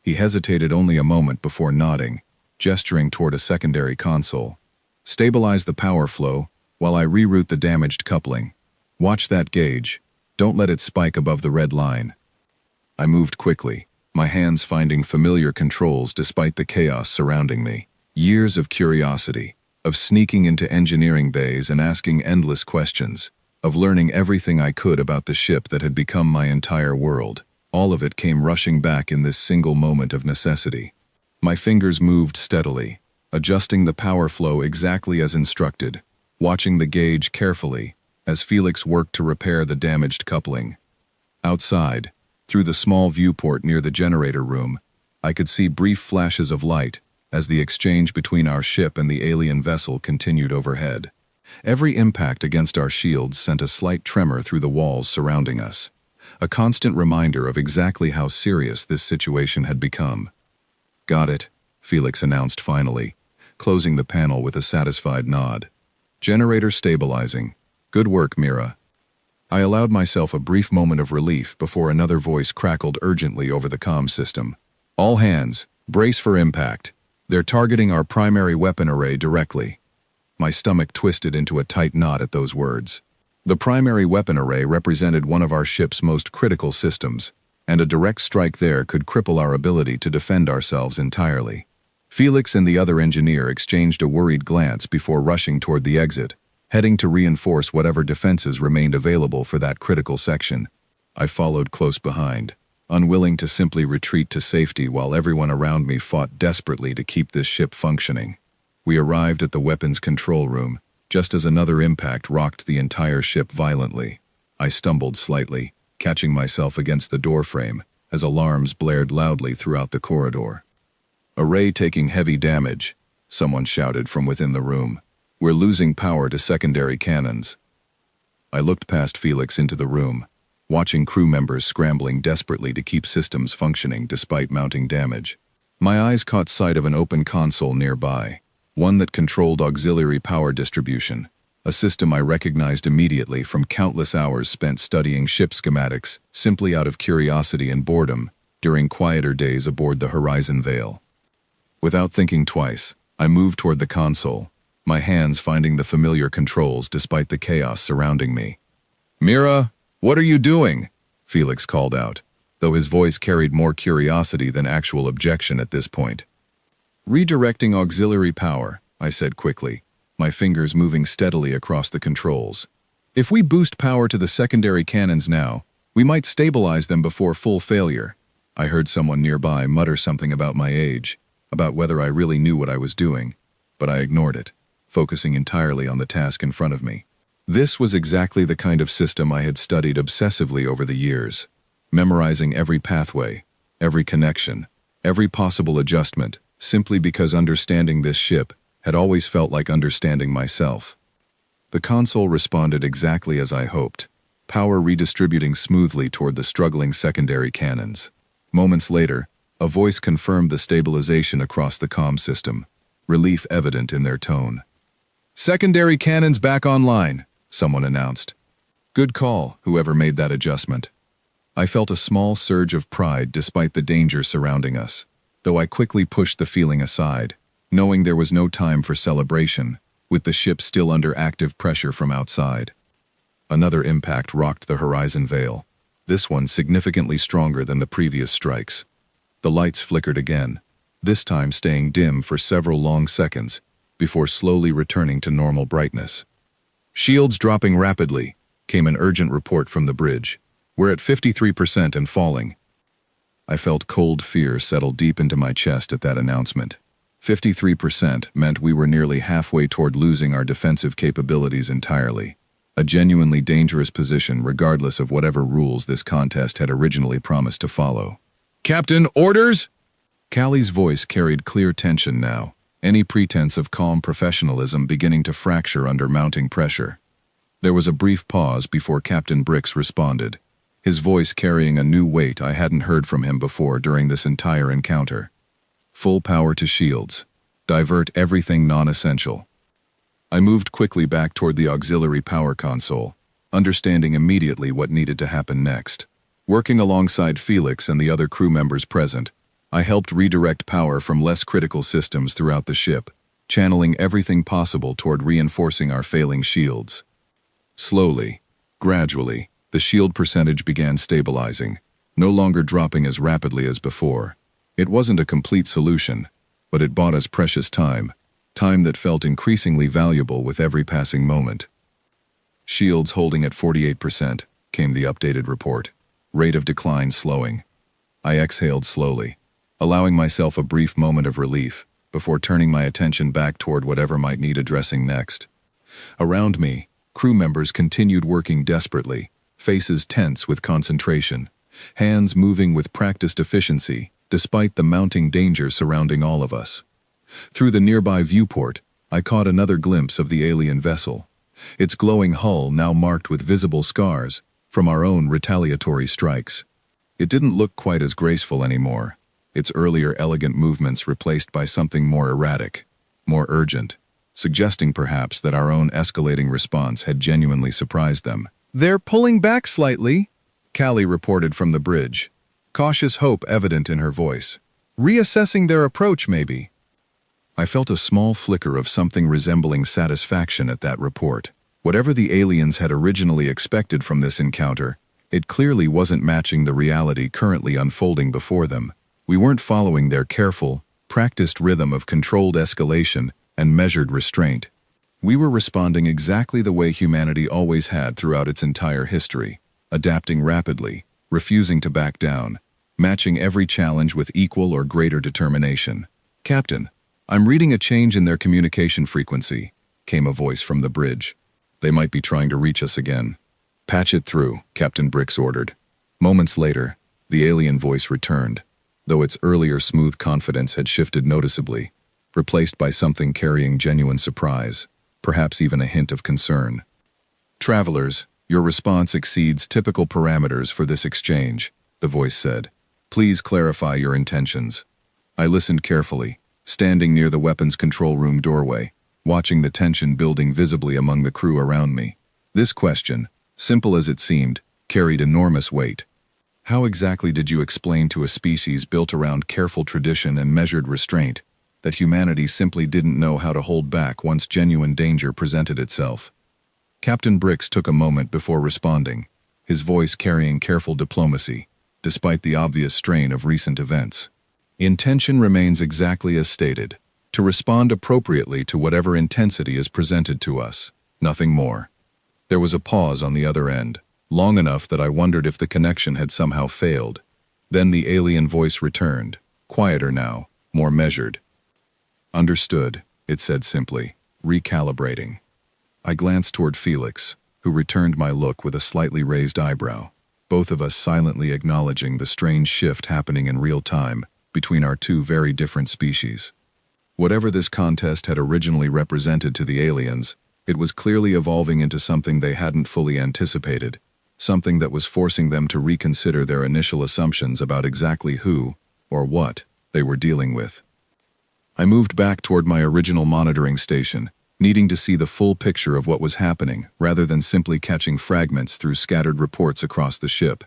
He hesitated only a moment before nodding, gesturing toward a secondary console. "Stabilize the power flow while I reroute the damaged coupling. Watch that gauge. Don't let it spike above the red line." I moved quickly, my hands finding familiar controls despite the chaos surrounding me. Years of curiosity, of sneaking into engineering bays and asking endless questions, of learning everything I could about the ship that had become my entire world. All of it came rushing back in this single moment of necessity. My fingers moved steadily, adjusting the power flow exactly as instructed, watching the gauge carefully, as Felix worked to repair the damaged coupling. Outside, through the small viewport near the generator room, I could see brief flashes of light as the exchange between our ship and the alien vessel continued overhead. Every impact against our shields sent a slight tremor through the walls surrounding us, a constant reminder of exactly how serious this situation had become. "Got it," Felix announced finally, closing the panel with a satisfied nod. "Generator stabilizing. Good work, Mira." I allowed myself a brief moment of relief before another voice crackled urgently over the comm system. "All hands, brace for impact. They're targeting our primary weapon array directly." My stomach twisted into a tight knot at those words. The primary weapon array represented one of our ship's most critical systems, and a direct strike there could cripple our ability to defend ourselves entirely. Felix and the other engineer exchanged a worried glance before rushing toward the exit, heading to reinforce whatever defenses remained available for that critical section. I followed close behind, unwilling to simply retreat to safety while everyone around me fought desperately to keep this ship functioning. We arrived at the weapons control room, just as another impact rocked the entire ship violently. I stumbled slightly, catching myself against the doorframe, as alarms blared loudly throughout the corridor. "Array taking heavy damage," someone shouted from within the room. "We're losing power to secondary cannons." I looked past Felix into the room, watching crew members scrambling desperately to keep systems functioning despite mounting damage. My eyes caught sight of an open console nearby, one that controlled auxiliary power distribution, a system I recognized immediately from countless hours spent studying ship schematics simply out of curiosity and boredom during quieter days aboard the Horizon Veil. Without thinking twice, I moved toward the console, my hands finding the familiar controls despite the chaos surrounding me. "Mira, what are you doing?" Felix called out, though his voice carried more curiosity than actual objection at this point. "Redirecting auxiliary power," I said quickly, my fingers moving steadily across the controls. "If we boost power to the secondary cannons now, we might stabilize them before full failure." I heard someone nearby mutter something about my age, about whether I really knew what I was doing, but I ignored it, focusing entirely on the task in front of me. This was exactly the kind of system I had studied obsessively over the years, memorizing every pathway, every connection, every possible adjustment, simply because understanding this ship had always felt like understanding myself. The console responded exactly as I hoped, power redistributing smoothly toward the struggling secondary cannons. Moments later, a voice confirmed the stabilization across the comm system, relief evident in their tone. "Secondary cannons back online," someone announced. "Good call, whoever made that adjustment." I felt a small surge of pride despite the danger surrounding us, though I quickly pushed the feeling aside, knowing there was no time for celebration, with the ship still under active pressure from outside. Another impact rocked the Horizon Veil, this one significantly stronger than the previous strikes. The lights flickered again, this time staying dim for several long seconds, before slowly returning to normal brightness. "Shields dropping rapidly," came an urgent report from the bridge. "We're at 53% and falling." I felt cold fear settle deep into my chest at that announcement. 53% meant we were nearly halfway toward losing our defensive capabilities entirely, a genuinely dangerous position regardless of whatever rules this contest had originally promised to follow. "Captain, orders?" Callie's voice carried clear tension now, any pretense of calm professionalism beginning to fracture under mounting pressure. There was a brief pause before Captain Bricks responded, his voice carrying a new weight I hadn't heard from him before during this entire encounter. "Full power to shields. Divert everything non-essential." I moved quickly back toward the auxiliary power console, understanding immediately what needed to happen next. Working alongside Felix and the other crew members present, I helped redirect power from less critical systems throughout the ship, channeling everything possible toward reinforcing our failing shields. Slowly, gradually, the shield percentage began stabilizing, no longer dropping as rapidly as before. It wasn't a complete solution, but it bought us precious time that felt increasingly valuable with every passing moment. "Shields holding at 48%, came the updated report, rate of decline slowing. I exhaled slowly, allowing myself a brief moment of relief before turning my attention back toward whatever might need addressing next. Around me, Crew members continued working desperately, faces tense with concentration, hands moving with practiced efficiency, despite the mounting danger surrounding all of us. Through the nearby viewport, I caught another glimpse of the alien vessel, its glowing hull now marked with visible scars from our own retaliatory strikes. It didn't look quite as graceful anymore, its earlier elegant movements replaced by something more erratic, more urgent, suggesting perhaps that our own escalating response had genuinely surprised them. "They're pulling back slightly," Callie reported from the bridge, cautious hope evident in her voice. "Reassessing their approach, maybe." I felt a small flicker of something resembling satisfaction at that report. Whatever the aliens had originally expected from this encounter, it clearly wasn't matching the reality currently unfolding before them. We weren't following their careful, practiced rhythm of controlled escalation and measured restraint. We were responding exactly the way humanity always had throughout its entire history, adapting rapidly, refusing to back down, matching every challenge with equal or greater determination. "Captain, I'm reading a change in their communication frequency," came a voice from the bridge. "They might be trying to reach us again." "Patch it through," Captain Brix ordered. Moments later, the alien voice returned, though its earlier smooth confidence had shifted noticeably, replaced by something carrying genuine surprise, perhaps even a hint of concern. "Travelers, your response exceeds typical parameters for this exchange," the voice said. "Please clarify your intentions." I listened carefully, standing near the weapons control room doorway, watching the tension building visibly among the crew around me. This question, simple as it seemed, carried enormous weight. How exactly did you explain to a species built around careful tradition and measured restraint that humanity simply didn't know how to hold back once genuine danger presented itself? Captain Brix took a moment before responding, his voice carrying careful diplomacy, despite the obvious strain of recent events. "Intention remains exactly as stated, to respond appropriately to whatever intensity is presented to us, nothing more." There was a pause on the other end, long enough that I wondered if the connection had somehow failed. Then the alien voice returned, quieter now, more measured. "Understood," it said simply, recalibrating. I glanced toward Felix, who returned my look with a slightly raised eyebrow, both of us silently acknowledging the strange shift happening in real time between our two very different species. Whatever this contest had originally represented to the aliens, it was clearly evolving into something they hadn't fully anticipated, something that was forcing them to reconsider their initial assumptions about exactly who, or what, they were dealing with. I moved back toward my original monitoring station, needing to see the full picture of what was happening rather than simply catching fragments through scattered reports across the ship.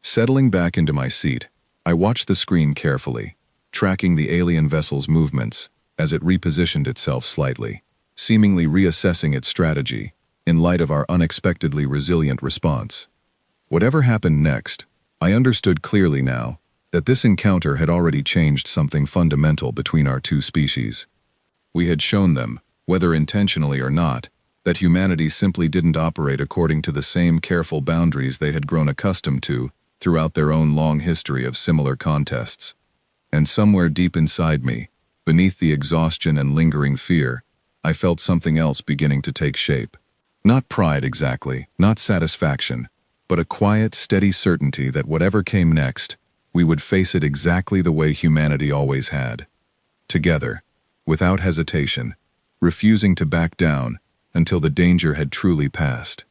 Settling back into my seat, I watched the screen carefully, tracking the alien vessel's movements as it repositioned itself slightly, seemingly reassessing its strategy in light of our unexpectedly resilient response. Whatever happened next, I understood clearly now that this encounter had already changed something fundamental between our two species. We had shown them, whether intentionally or not, that humanity simply didn't operate according to the same careful boundaries they had grown accustomed to throughout their own long history of similar contests. And somewhere deep inside me, beneath the exhaustion and lingering fear, I felt something else beginning to take shape. Not pride exactly, not satisfaction, but a quiet, steady certainty that whatever came next, we would face it exactly the way humanity always had. Together, without hesitation, refusing to back down until the danger had truly passed.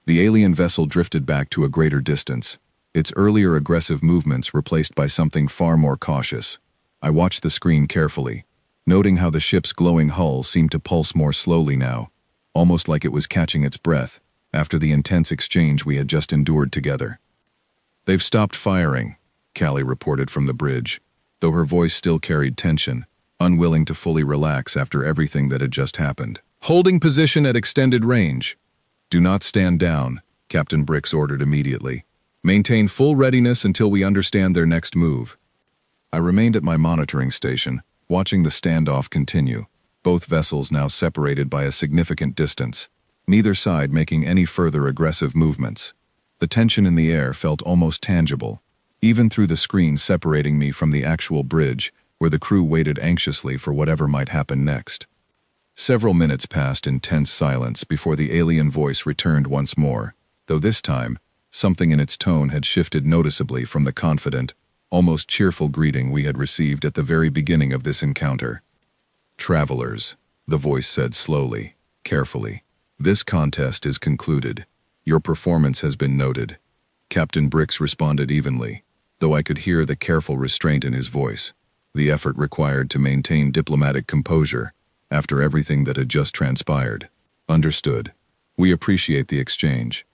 The alien vessel drifted back to a greater distance, its earlier aggressive movements replaced by something far more cautious. I watched the screen carefully, noting how the ship's glowing hull seemed to pulse more slowly now, almost like it was catching its breath after the intense exchange we had just endured together. "They've stopped firing," Callie reported from the bridge, though her voice still carried tension, unwilling to fully relax after everything that had just happened. "Holding position at extended range." "Do not stand down," Captain Brix ordered immediately. "Maintain full readiness until we understand their next move." I remained at my monitoring station, watching the standoff continue, both vessels now separated by a significant distance, neither side making any further aggressive movements. The tension in the air felt almost tangible, even through the screen separating me from the actual bridge, where the crew waited anxiously for whatever might happen next. Several minutes passed in tense silence before the alien voice returned once more, though this time, something in its tone had shifted noticeably from the confident, almost cheerful greeting we had received at the very beginning of this encounter. "Travelers," the voice said slowly, carefully, "this contest is concluded. Your performance has been noted." Captain Brix responded evenly, though I could hear the careful restraint in his voice, the effort required to maintain diplomatic composure after everything that had just transpired. "Understood. We appreciate the exchange."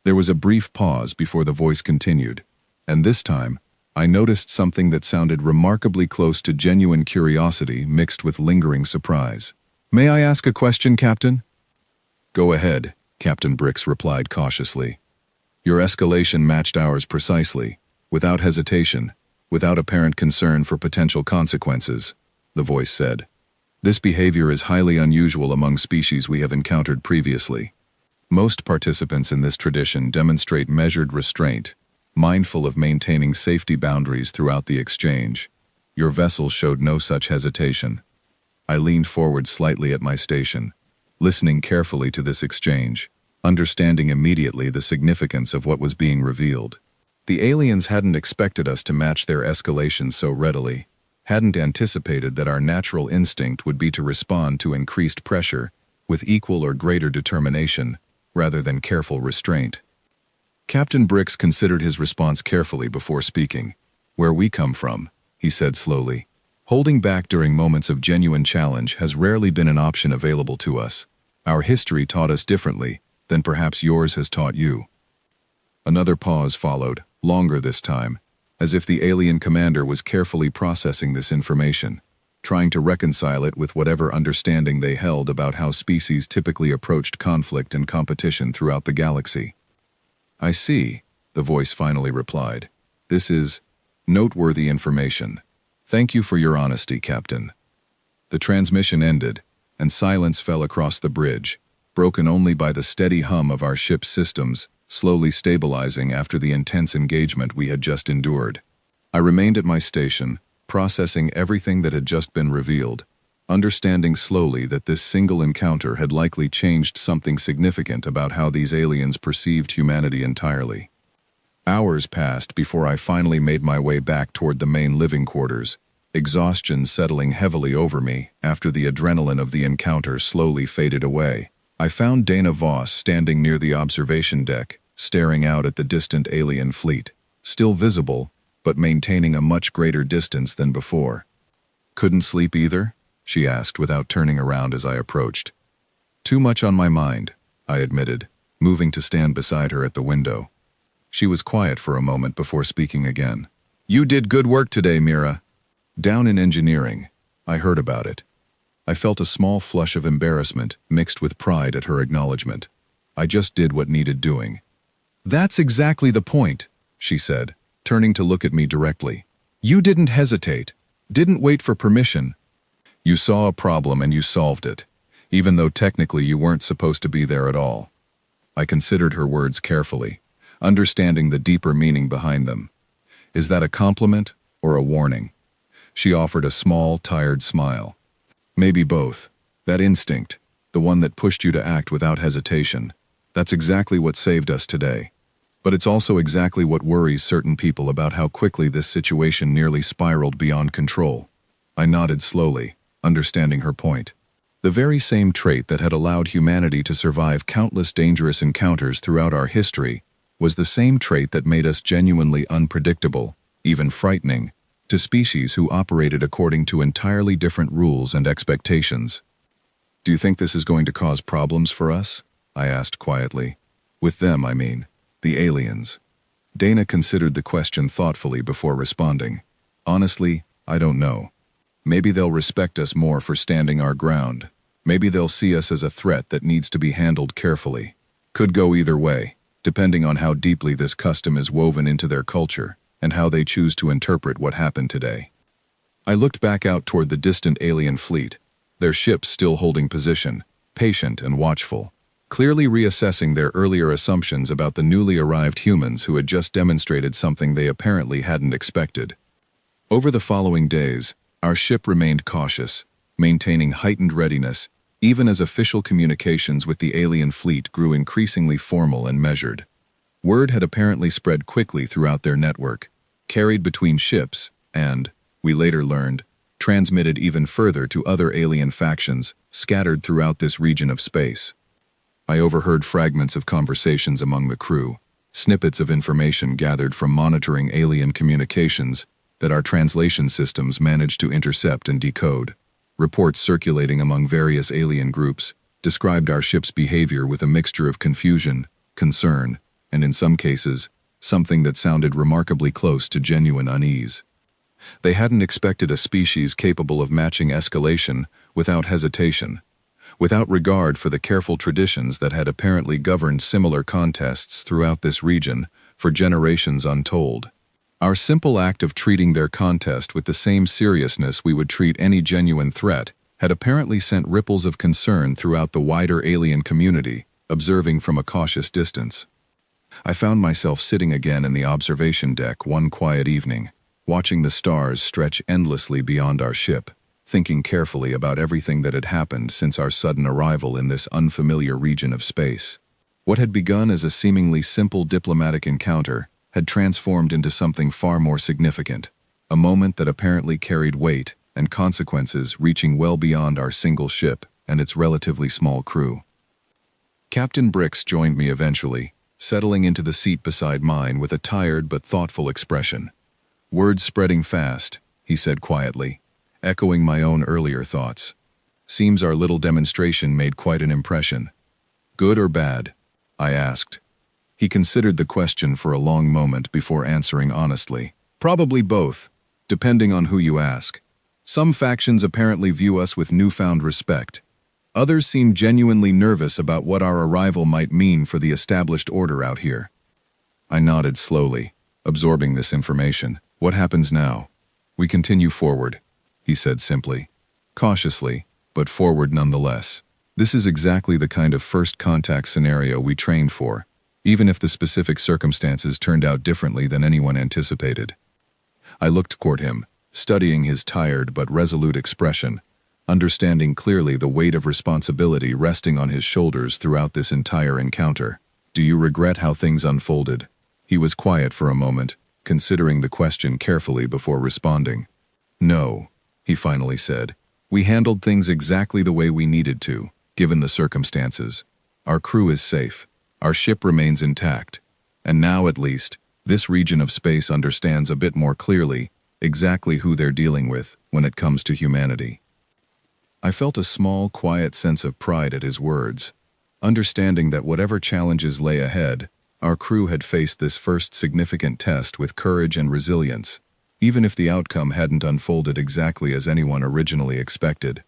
There was a brief pause before the voice continued, and this time, I noticed something that sounded remarkably close to genuine curiosity mixed with lingering surprise. "May I ask a question, Captain?" "Go ahead," Captain Brix replied cautiously. "Your escalation matched ours precisely, without hesitation, without apparent concern for potential consequences," the voice said. "This behavior is highly unusual among species we have encountered previously. Most participants in this tradition demonstrate measured restraint, mindful of maintaining safety boundaries throughout the exchange. Your vessel showed no such hesitation." I leaned forward slightly at my station, listening carefully to this exchange, understanding immediately the significance of what was being revealed. The aliens hadn't expected us to match their escalation so readily, hadn't anticipated that our natural instinct would be to respond to increased pressure with equal or greater determination, rather than careful restraint. Captain Brix considered his response carefully before speaking. "Where we come from," he said slowly, "holding back during moments of genuine challenge has rarely been an option available to us. Our history taught us differently than perhaps yours has taught you." Another pause followed, longer this time, as if the alien commander was carefully processing this information, trying to reconcile it with whatever understanding they held about how species typically approached conflict and competition throughout the galaxy. "I see," the voice finally replied. "This is noteworthy information. Thank you for your honesty, Captain." The transmission ended, and silence fell across the bridge, broken only by the steady hum of our ship's systems, slowly stabilizing after the intense engagement we had just endured. I remained at my station, processing everything that had just been revealed, understanding slowly that this single encounter had likely changed something significant about how these aliens perceived humanity entirely. Hours passed before I finally made my way back toward the main living quarters, exhaustion settling heavily over me after the adrenaline of the encounter slowly faded away. I found Dana Voss standing near the observation deck, staring out at the distant alien fleet, still visible, but maintaining a much greater distance than before. "Couldn't sleep either?" she asked without turning around as I approached. "Too much on my mind," I admitted, moving to stand beside her at the window. She was quiet for a moment before speaking again. "You did good work today, Mira." "Down in engineering. I heard about it." I felt a small flush of embarrassment mixed with pride at her acknowledgement. I just did what needed doing. "That's exactly the point," she said, turning to look at me directly. "You didn't hesitate, didn't wait for permission. You saw a problem and you solved it, even though technically you weren't supposed to be there at all." I considered her words carefully, understanding the deeper meaning behind them. Is that a compliment or a warning? She offered a small, tired smile. "Maybe both. That instinct, the one that pushed you to act without hesitation, that's exactly what saved us today. But it's also exactly what worries certain people about how quickly this situation nearly spiraled beyond control." I nodded slowly, understanding her point. The very same trait that had allowed humanity to survive countless dangerous encounters throughout our history was the same trait that made us genuinely unpredictable, even frightening, to species who operated according to entirely different rules and expectations. "Do you think this is going to cause problems for us?" I asked quietly. "With them, I mean. The aliens." Dana considered the question thoughtfully before responding. "Honestly, I don't know. Maybe they'll respect us more for standing our ground. Maybe they'll see us as a threat that needs to be handled carefully. Could go either way, depending on how deeply this custom is woven into their culture and how they choose to interpret what happened today." I looked back out toward the distant alien fleet, their ships still holding position, patient and watchful, clearly reassessing their earlier assumptions about the newly arrived humans who had just demonstrated something they apparently hadn't expected. Over the following days, our ship remained cautious, maintaining heightened readiness, even as official communications with the alien fleet grew increasingly formal and measured. Word had apparently spread quickly throughout their network, carried between ships, and, we later learned, transmitted even further to other alien factions scattered throughout this region of space. I overheard fragments of conversations among the crew, snippets of information gathered from monitoring alien communications that our translation systems managed to intercept and decode. Reports circulating among various alien groups described our ship's behavior with a mixture of confusion, concern, and in some cases, something that sounded remarkably close to genuine unease. They hadn't expected a species capable of matching escalation without hesitation, without regard for the careful traditions that had apparently governed similar contests throughout this region for generations untold. Our simple act of treating their contest with the same seriousness we would treat any genuine threat had apparently sent ripples of concern throughout the wider alien community, observing from a cautious distance. I found myself sitting again in the observation deck one quiet evening, watching the stars stretch endlessly beyond our ship, thinking carefully about everything that had happened since our sudden arrival in this unfamiliar region of space. What had begun as a seemingly simple diplomatic encounter had transformed into something far more significant, a moment that apparently carried weight and consequences reaching well beyond our single ship and its relatively small crew. Captain Brix joined me eventually, settling into the seat beside mine with a tired but thoughtful expression. "Word's spreading fast," he said quietly, echoing my own earlier thoughts. "Seems our little demonstration made quite an impression." "Good or bad?" I asked. He considered the question for a long moment before answering honestly. "Probably both, depending on who you ask. Some factions apparently view us with newfound respect. Others seem genuinely nervous about what our arrival might mean for the established order out here." I nodded slowly, absorbing this information. "What happens now?" "We continue forward," he said simply. Cautiously, but forward nonetheless. This is exactly the kind of first contact scenario we trained for, even if the specific circumstances turned out differently than anyone anticipated. I looked toward him, studying his tired but resolute expression, understanding clearly the weight of responsibility resting on his shoulders throughout this entire encounter. "Do you regret how things unfolded?" He was quiet for a moment, considering the question carefully before responding. "No," he finally said. "We handled things exactly the way we needed to, given the circumstances. Our crew is safe. Our ship remains intact. And now, at least, this region of space understands a bit more clearly exactly who they're dealing with when it comes to humanity." I felt a small, quiet sense of pride at his words, understanding that whatever challenges lay ahead, our crew had faced this first significant test with courage and resilience, even if the outcome hadn't unfolded exactly as anyone originally expected.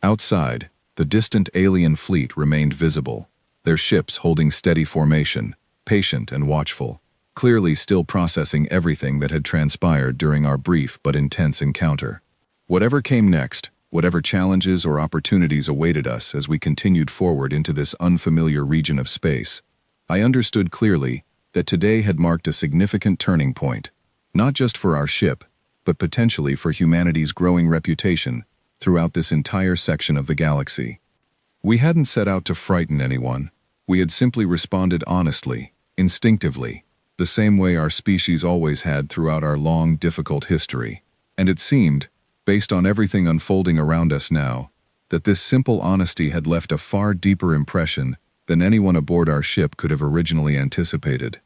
Outside, the distant alien fleet remained visible, their ships holding steady formation, patient and watchful, clearly still processing everything that had transpired during our brief but intense encounter. Whatever came next, whatever challenges or opportunities awaited us as we continued forward into this unfamiliar region of space, I understood clearly that today had marked a significant turning point, not just for our ship, but potentially for humanity's growing reputation throughout this entire section of the galaxy. We hadn't set out to frighten anyone. We had simply responded honestly, instinctively, the same way our species always had throughout our long, difficult history. And it seemed, based on everything unfolding around us now, that this simple honesty had left a far deeper impression than anyone aboard our ship could have originally anticipated.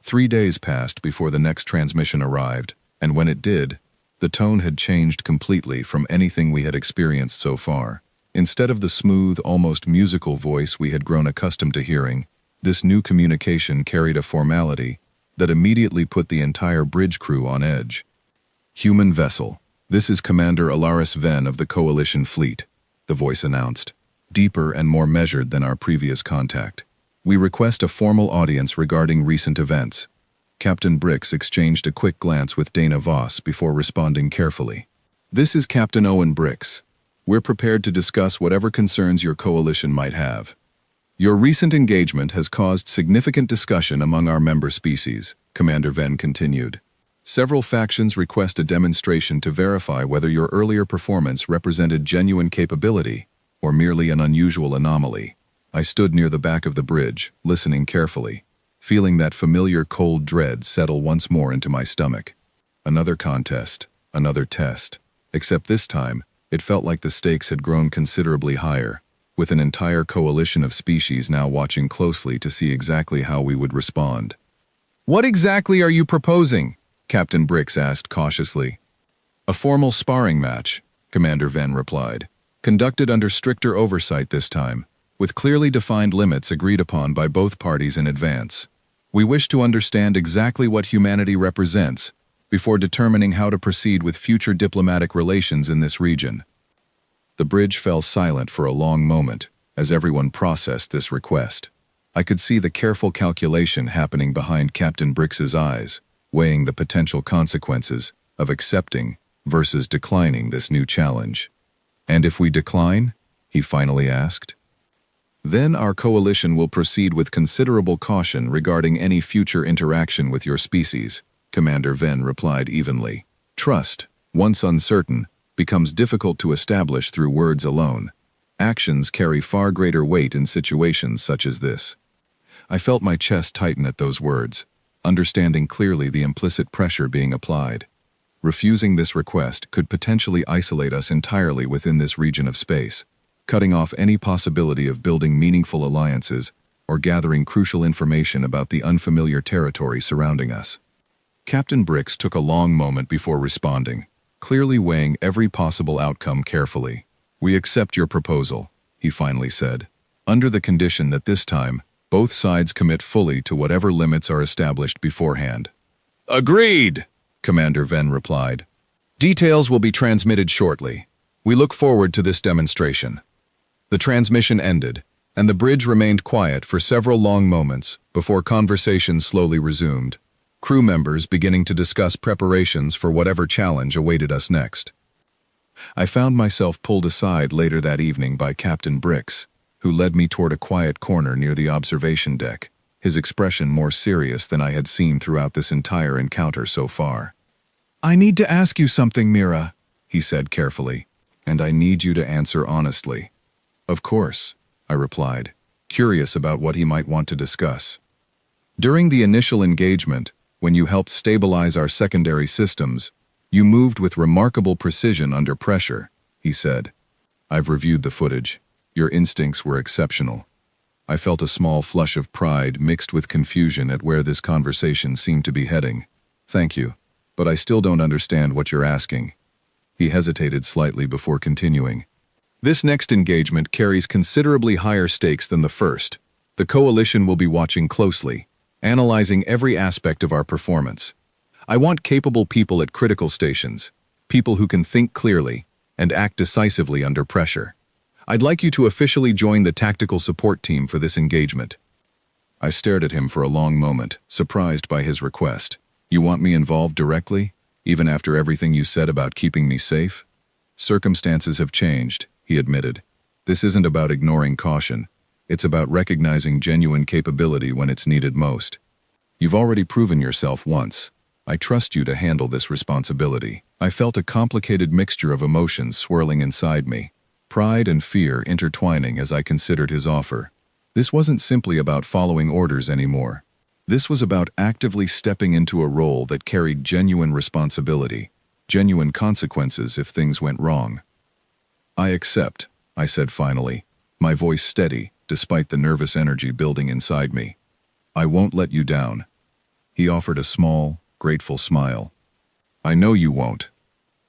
3 days passed before the next transmission arrived, and when it did, the tone had changed completely from anything we had experienced so far. Instead of the smooth, almost musical voice we had grown accustomed to hearing, this new communication carried a formality that immediately put the entire bridge crew on edge. "Human vessel. This is Commander Alaris Venn of the Coalition Fleet," the voice announced, deeper and more measured than our previous contact. "We request a formal audience regarding recent events." Captain Brix exchanged a quick glance with Dana Voss before responding carefully. "This is Captain Owen Brix. We're prepared to discuss whatever concerns your coalition might have. Your recent engagement has caused significant discussion among our member species," Commander Venn continued. "Several factions request a demonstration to verify whether your earlier performance represented genuine capability, or merely an unusual anomaly. I stood near the back of the bridge, listening carefully, feeling that familiar cold dread settle once more into my stomach. Another contest, another test. Except this time, it felt like the stakes had grown considerably higher, with an entire coalition of species now watching closely to see exactly how we would respond. "What exactly are you proposing?" Captain Brix asked cautiously. "A formal sparring match," Commander Venn replied, "conducted under stricter oversight this time, with clearly defined limits agreed upon by both parties in advance. We wish to understand exactly what humanity represents before determining how to proceed with future diplomatic relations in this region." The bridge fell silent for a long moment as everyone processed this request. I could see the careful calculation happening behind Captain Brix's eyes, weighing the potential consequences of accepting versus declining this new challenge. "And if we decline?" he finally asked. "Then our coalition will proceed with considerable caution regarding any future interaction with your species," Commander Venn replied evenly. "Trust, once uncertain, becomes difficult to establish through words alone. Actions carry far greater weight in situations such as this." I felt my chest tighten at those words, understanding clearly the implicit pressure being applied. Refusing this request could potentially isolate us entirely within this region of space, cutting off any possibility of building meaningful alliances or gathering crucial information about the unfamiliar territory surrounding us. Captain Brix took a long moment before responding, clearly weighing every possible outcome carefully. "We accept your proposal," he finally said, "under the condition that this time, both sides commit fully to whatever limits are established beforehand." "Agreed," Commander Venn replied. "Details will be transmitted shortly. We look forward to this demonstration." The transmission ended, and the bridge remained quiet for several long moments before conversation slowly resumed, crew members beginning to discuss preparations for whatever challenge awaited us next. I found myself pulled aside later that evening by Captain Brix, who led me toward a quiet corner near the observation deck, his expression more serious than I had seen throughout this entire encounter so far. "I need to ask you something, Mira," he said carefully, "and I need you to answer honestly." "Of course," I replied, curious about what he might want to discuss. "During the initial engagement, when you helped stabilize our secondary systems, you moved with remarkable precision under pressure," he said. "I've reviewed the footage. Your instincts were exceptional." I felt a small flush of pride mixed with confusion at where this conversation seemed to be heading. "Thank you, but I still don't understand what you're asking." He hesitated slightly before continuing. "This next engagement carries considerably higher stakes than the first. The coalition will be watching closely, analyzing every aspect of our performance. I want capable people at critical stations, people who can think clearly and act decisively under pressure. I'd like you to officially join the tactical support team for this engagement." I stared at him for a long moment, surprised by his request. "You want me involved directly, even after everything you said about keeping me safe?" "Circumstances have changed," he admitted. "This isn't about ignoring caution. It's about recognizing genuine capability when it's needed most. You've already proven yourself once. I trust you to handle this responsibility." I felt a complicated mixture of emotions swirling inside me, pride and fear intertwining as I considered his offer. This wasn't simply about following orders anymore. This was about actively stepping into a role that carried genuine responsibility, genuine consequences if things went wrong. "I accept," I said finally, my voice steady despite the nervous energy building inside me. "I won't let you down." He offered a small, grateful smile. "I know you won't."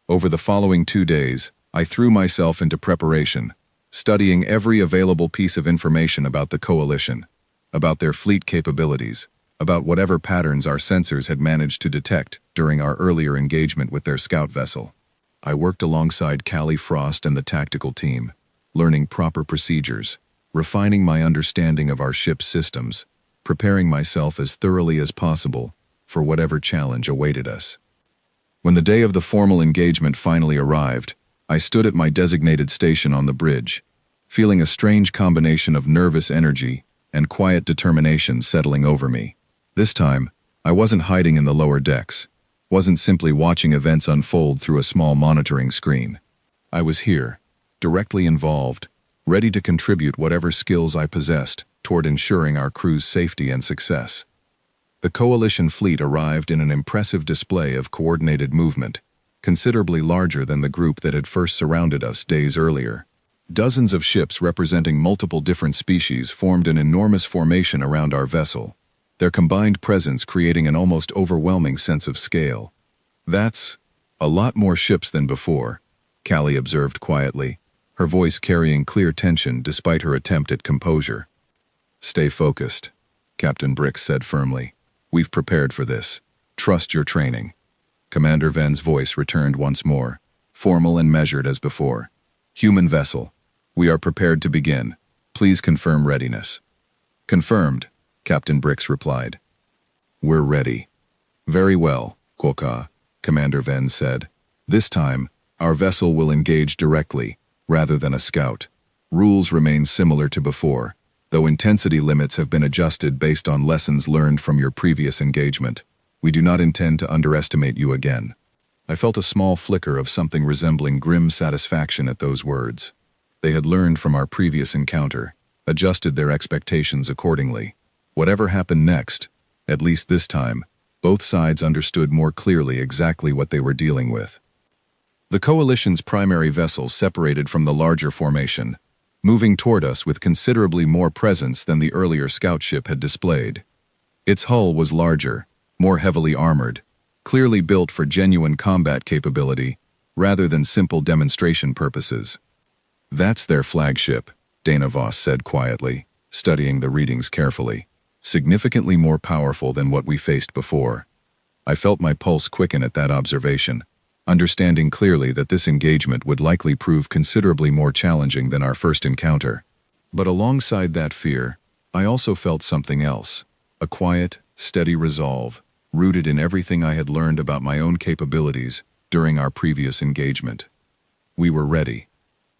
Over the following 2 days, I threw myself into preparation, studying every available piece of information about the coalition, about their fleet capabilities, about whatever patterns our sensors had managed to detect during our earlier engagement with their scout vessel. I worked alongside Callie Frost and the tactical team, learning proper procedures, refining my understanding of our ship's systems, preparing myself as thoroughly as possible for whatever challenge awaited us. When the day of the formal engagement finally arrived, I stood at my designated station on the bridge, feeling a strange combination of nervous energy and quiet determination settling over me. This time, I wasn't hiding in the lower decks, wasn't simply watching events unfold through a small monitoring screen. I was here, directly involved, ready to contribute whatever skills I possessed toward ensuring our crew's safety and success. The Coalition fleet arrived in an impressive display of coordinated movement, considerably larger than the group that had first surrounded us days earlier. Dozens of ships representing multiple different species formed an enormous formation around our vessel, their combined presence creating an almost overwhelming sense of scale. "That's a lot more ships than before," Callie observed quietly, her voice carrying clear tension despite her attempt at composure. "Stay focused," Captain Brix said firmly. "We've prepared for this. Trust your training." Commander Ven's voice returned once more, formal and measured as before. "Human vessel, we are prepared to begin. Please confirm readiness." "Confirmed," Captain Brix replied. "We're ready." "Very well, Quokka," Commander Ven said. "This time, our vessel will engage directly, rather than a scout. Rules remain similar to before, though intensity limits have been adjusted based on lessons learned from your previous engagement. We do not intend to underestimate you again." I felt a small flicker of something resembling grim satisfaction at those words. They had learned from our previous encounter, adjusted their expectations accordingly. Whatever happened next, at least this time, both sides understood more clearly exactly what they were dealing with. The Coalition's primary vessel separated from the larger formation, moving toward us with considerably more presence than the earlier scout ship had displayed. Its hull was larger, more heavily armored, clearly built for genuine combat capability rather than simple demonstration purposes. "That's their flagship," Dana Voss said quietly, studying the readings carefully. "Significantly more powerful than what we faced before." I felt my pulse quicken at that observation, understanding clearly that this engagement would likely prove considerably more challenging than our first encounter. But alongside that fear, I also felt something else, a quiet, steady resolve, rooted in everything I had learned about my own capabilities during our previous engagement. We were ready.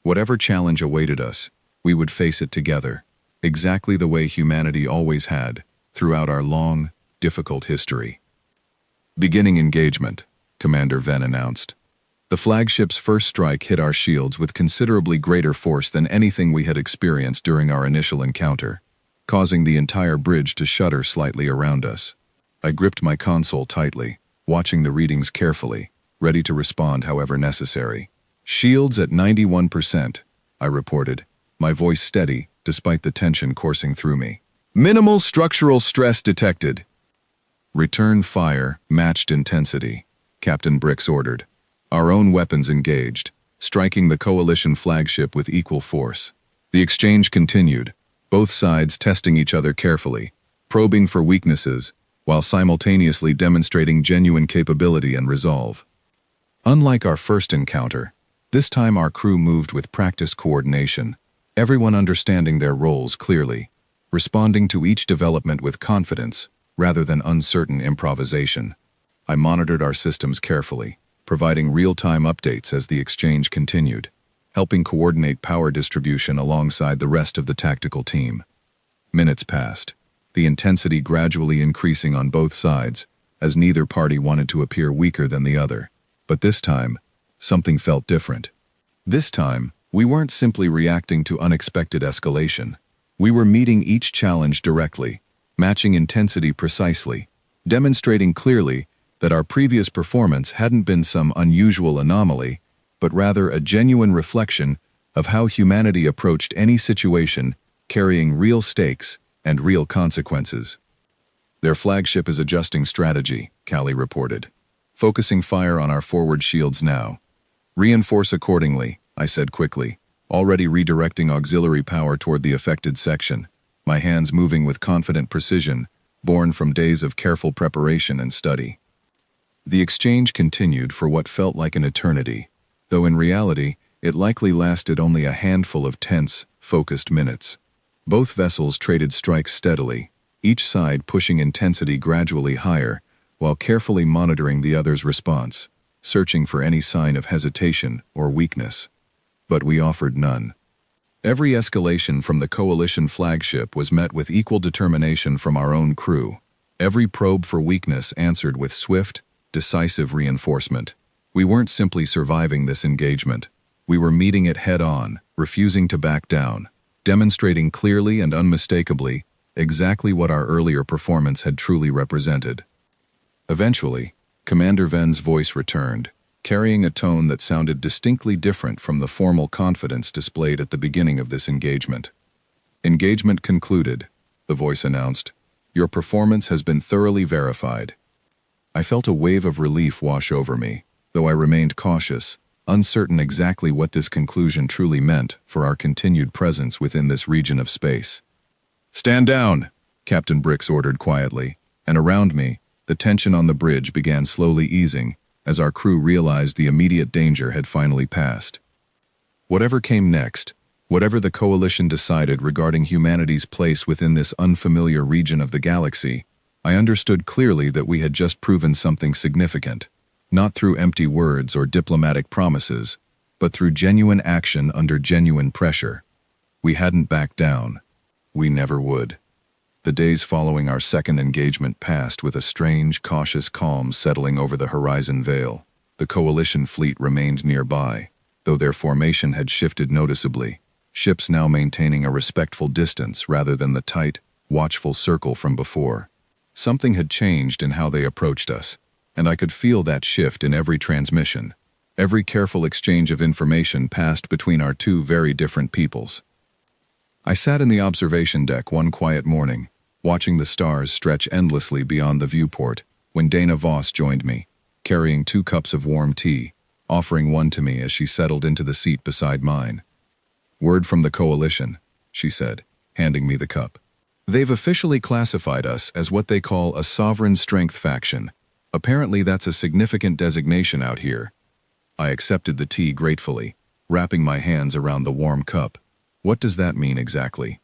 Whatever challenge awaited us, we would face it together, exactly the way humanity always had, throughout our long, difficult history. "Beginning engagement," Commander Ven announced. The flagship's first strike hit our shields with considerably greater force than anything we had experienced during our initial encounter, causing the entire bridge to shudder slightly around us. I gripped my console tightly, watching the readings carefully, ready to respond however necessary. "Shields at 91%, I reported, my voice steady despite the tension coursing through me. "Minimal structural stress detected." "Return fire, matched intensity," Captain Brix ordered. Our own weapons engaged, striking the Coalition flagship with equal force. The exchange continued, both sides testing each other carefully, probing for weaknesses, while simultaneously demonstrating genuine capability and resolve. Unlike our first encounter, this time our crew moved with practiced coordination, everyone understanding their roles clearly, responding to each development with confidence rather than uncertain improvisation. I monitored our systems carefully, providing real-time updates as the exchange continued, helping coordinate power distribution alongside the rest of the tactical team. Minutes passed, the intensity gradually increasing on both sides, as neither party wanted to appear weaker than the other. But this time, something felt different. This time, we weren't simply reacting to unexpected escalation. We were meeting each challenge directly, matching intensity precisely, demonstrating clearly that our previous performance hadn't been some unusual anomaly, but rather a genuine reflection of how humanity approached any situation carrying real stakes and real consequences. "Their flagship is adjusting strategy," Callie reported, "focusing fire on our forward shields now." "Reinforce accordingly," I said quickly, already redirecting auxiliary power toward the affected section, my hands moving with confident precision, born from days of careful preparation and study. The exchange continued for what felt like an eternity, though in reality, it likely lasted only a handful of tense, focused minutes. Both vessels traded strikes steadily, each side pushing intensity gradually higher, while carefully monitoring the other's response, searching for any sign of hesitation or weakness. But we offered none. Every escalation from the Coalition flagship was met with equal determination from our own crew. Every probe for weakness answered with swift, decisive reinforcement. We weren't simply surviving this engagement. We were meeting it head-on, refusing to back down, demonstrating clearly and unmistakably exactly what our earlier performance had truly represented. Eventually, Commander Ven's voice returned, carrying a tone that sounded distinctly different from the formal confidence displayed at the beginning of this engagement. "Engagement concluded," the voice announced. "Your performance has been thoroughly verified." I felt a wave of relief wash over me, though I remained cautious, uncertain exactly what this conclusion truly meant for our continued presence within this region of space. "Stand down," Captain Brix ordered quietly, and around me, the tension on the bridge began slowly easing as our crew realized the immediate danger had finally passed. Whatever came next, whatever the Coalition decided regarding humanity's place within this unfamiliar region of the galaxy, I understood clearly that we had just proven something significant, not through empty words or diplomatic promises, but through genuine action under genuine pressure. We hadn't backed down. We never would. The days following our second engagement passed with a strange, cautious calm settling over the horizon veil. The Coalition fleet remained nearby, though their formation had shifted noticeably, ships now maintaining a respectful distance rather than the tight, watchful circle from before. Something had changed in how they approached us, and I could feel that shift in every transmission. Every careful exchange of information passed between our two very different peoples. I sat in the observation deck one quiet morning, watching the stars stretch endlessly beyond the viewport, when Dana Voss joined me, carrying 2 cups of warm tea, offering one to me as she settled into the seat beside mine. "Word from the Coalition," she said, handing me the cup. "They've officially classified us as what they call a sovereign strength faction. Apparently that's a significant designation out here." I accepted the tea gratefully, wrapping my hands around the warm cup. "What does that mean exactly?"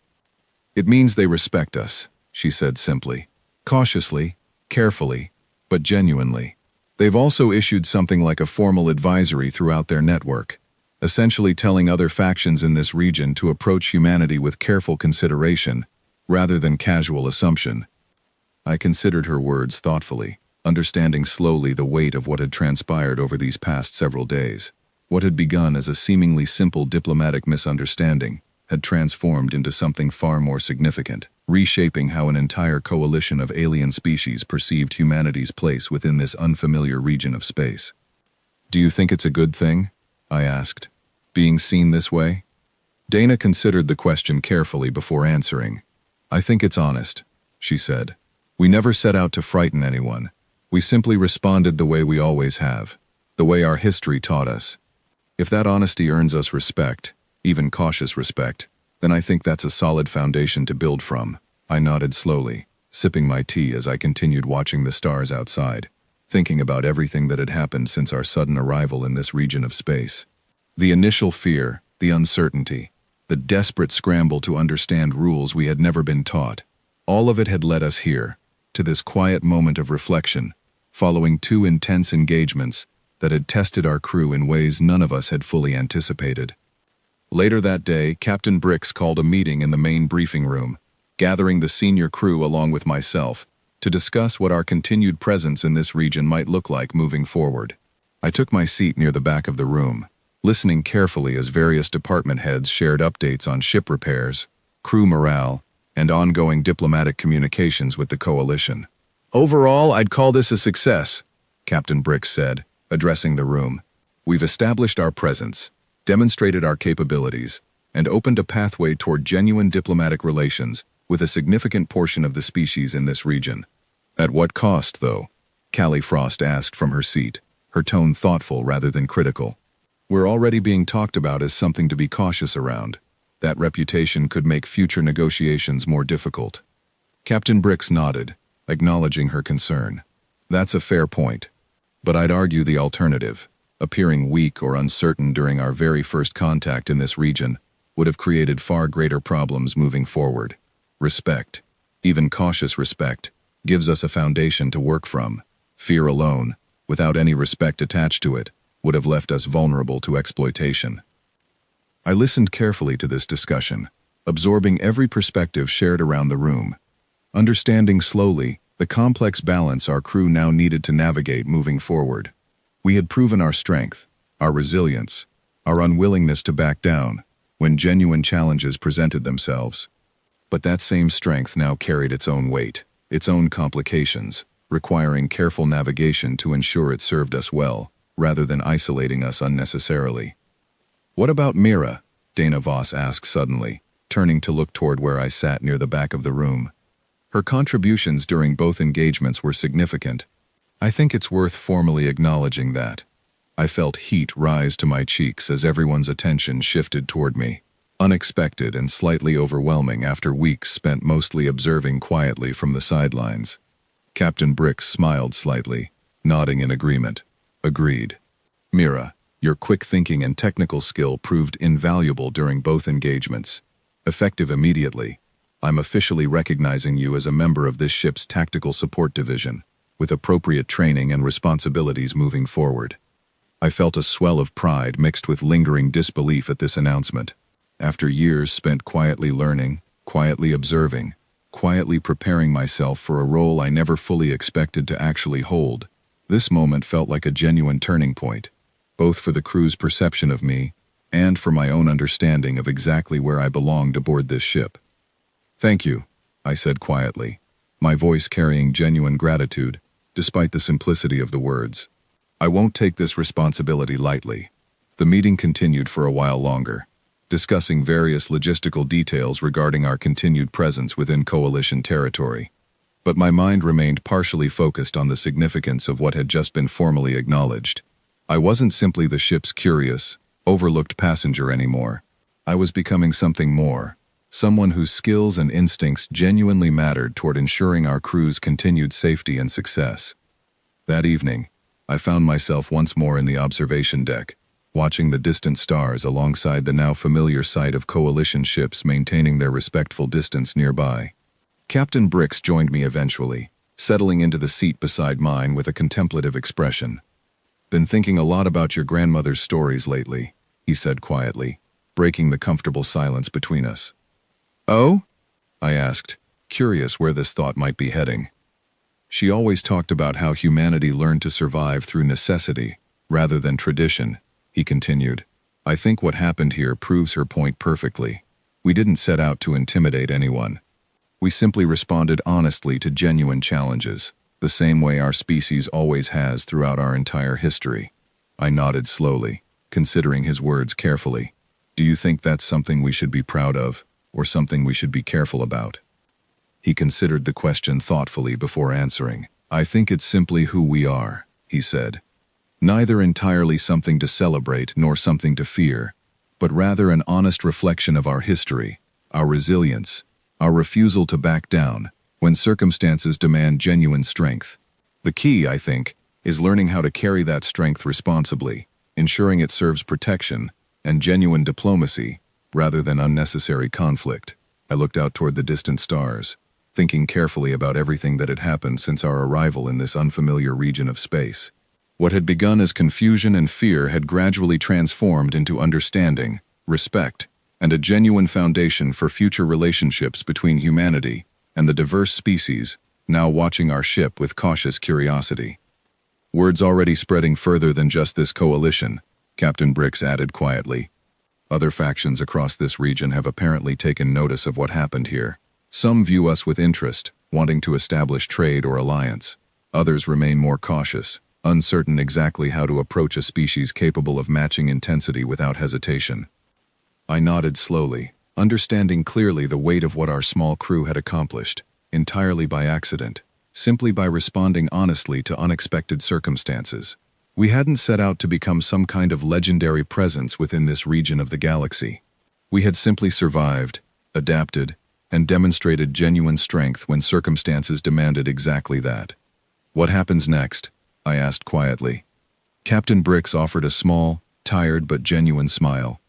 "It means they respect us," she said simply. "Cautiously, carefully, but genuinely. They've also issued something like a formal advisory throughout their network, essentially telling other factions in this region to approach humanity with careful consideration, rather than casual assumption." I considered her words thoughtfully, understanding slowly the weight of what had transpired over these past several days. What had begun as a seemingly simple diplomatic misunderstanding had transformed into something far more significant, reshaping how an entire coalition of alien species perceived humanity's place within this unfamiliar region of space. "Do you think it's a good thing?" I asked. "Being seen this way?" Dana considered the question carefully before answering. "I think it's honest," she said. "We never set out to frighten anyone. We simply responded the way we always have, the way our history taught us. If that honesty earns us respect, even cautious respect, then I think that's a solid foundation to build from." I nodded slowly, sipping my tea as I continued watching the stars outside, thinking about everything that had happened since our sudden arrival in this region of space. The initial fear, the uncertainty, the desperate scramble to understand rules we had never been taught, all of it had led us here, to this quiet moment of reflection, following 2 intense engagements that had tested our crew in ways none of us had fully anticipated. Later that day, Captain Brix called a meeting in the main briefing room, gathering the senior crew along with myself, to discuss what our continued presence in this region might look like moving forward. I took my seat near the back of the room, listening carefully as various department heads shared updates on ship repairs, crew morale, and ongoing diplomatic communications with the Coalition. "Overall, I'd call this a success," Captain Brix said, addressing the room. "We've established our presence, demonstrated our capabilities, and opened a pathway toward genuine diplomatic relations with a significant portion of the species in this region." "At what cost, though?" Callie Frost asked from her seat, her tone thoughtful rather than critical. "We're already being talked about as something to be cautious around. That reputation could make future negotiations more difficult." Captain Brix nodded, acknowledging her concern. "That's a fair point. But I'd argue the alternative, appearing weak or uncertain during our very first contact in this region, would have created far greater problems moving forward. Respect, even cautious respect, gives us a foundation to work from. Fear alone, without any respect attached to it, would have left us vulnerable to exploitation." I listened carefully to this discussion, absorbing every perspective shared around the room, understanding slowly the complex balance our crew now needed to navigate moving forward. We had proven our strength, our resilience, our unwillingness to back down when genuine challenges presented themselves. But that same strength now carried its own weight, its own complications, requiring careful navigation to ensure it served us well, rather than isolating us unnecessarily. "What about Mira?" Dana Voss asked suddenly, turning to look toward where I sat near the back of the room. Her contributions during both engagements were significant. I think it's worth formally acknowledging that. I felt heat rise to my cheeks as everyone's attention shifted toward me, unexpected and slightly overwhelming after weeks spent mostly observing quietly from the sidelines. Captain Brix smiled slightly, nodding in agreement. "Agreed. Mira, your quick thinking and technical skill proved invaluable during both engagements. Effective immediately, I'm officially recognizing you as a member of this ship's tactical support division, with appropriate training and responsibilities moving forward." I felt a swell of pride mixed with lingering disbelief at this announcement. After years spent quietly learning, quietly observing, quietly preparing myself for a role I never fully expected to actually hold, this moment felt like a genuine turning point, both for the crew's perception of me and for my own understanding of exactly where I belonged aboard this ship. "Thank you," I said quietly, my voice carrying genuine gratitude, despite the simplicity of the words. "I won't take this responsibility lightly." The meeting continued for a while longer, discussing various logistical details regarding our continued presence within Coalition territory. But my mind remained partially focused on the significance of what had just been formally acknowledged. I wasn't simply the ship's curious, overlooked passenger anymore. I was becoming something more, someone whose skills and instincts genuinely mattered toward ensuring our crew's continued safety and success. That evening, I found myself once more in the observation deck, watching the distant stars alongside the now familiar sight of Coalition ships maintaining their respectful distance nearby. Captain Brix joined me eventually, settling into the seat beside mine with a contemplative expression. "Been thinking a lot about your grandmother's stories lately," he said quietly, breaking the comfortable silence between us. "Oh?" I asked, curious where this thought might be heading. "She always talked about how humanity learned to survive through necessity, rather than tradition," he continued. "I think what happened here proves her point perfectly. We didn't set out to intimidate anyone. We simply responded honestly to genuine challenges, the same way our species always has throughout our entire history." I nodded slowly, considering his words carefully. "Do you think that's something we should be proud of, or something we should be careful about?" He considered the question thoughtfully before answering. "I think it's simply who we are," he said. "Neither entirely something to celebrate nor something to fear, but rather an honest reflection of our history, our resilience, our refusal to back down when circumstances demand genuine strength. The key, I think, is learning how to carry that strength responsibly, ensuring it serves protection and genuine diplomacy rather than unnecessary conflict." I looked out toward the distant stars, thinking carefully about everything that had happened since our arrival in this unfamiliar region of space. What had begun as confusion and fear had gradually transformed into understanding, respect, and a genuine foundation for future relationships between humanity and the diverse species now watching our ship with cautious curiosity. "Word's already spreading further than just this coalition," Captain Brix added quietly. "Other factions across this region have apparently taken notice of what happened here. Some view us with interest, wanting to establish trade or alliance. Others remain more cautious, uncertain exactly how to approach a species capable of matching intensity without hesitation." I nodded slowly, understanding clearly the weight of what our small crew had accomplished, entirely by accident, simply by responding honestly to unexpected circumstances. We hadn't set out to become some kind of legendary presence within this region of the galaxy. We had simply survived, adapted, and demonstrated genuine strength when circumstances demanded exactly that. "What happens next?" I asked quietly. Captain Brix offered a small, tired but genuine smile.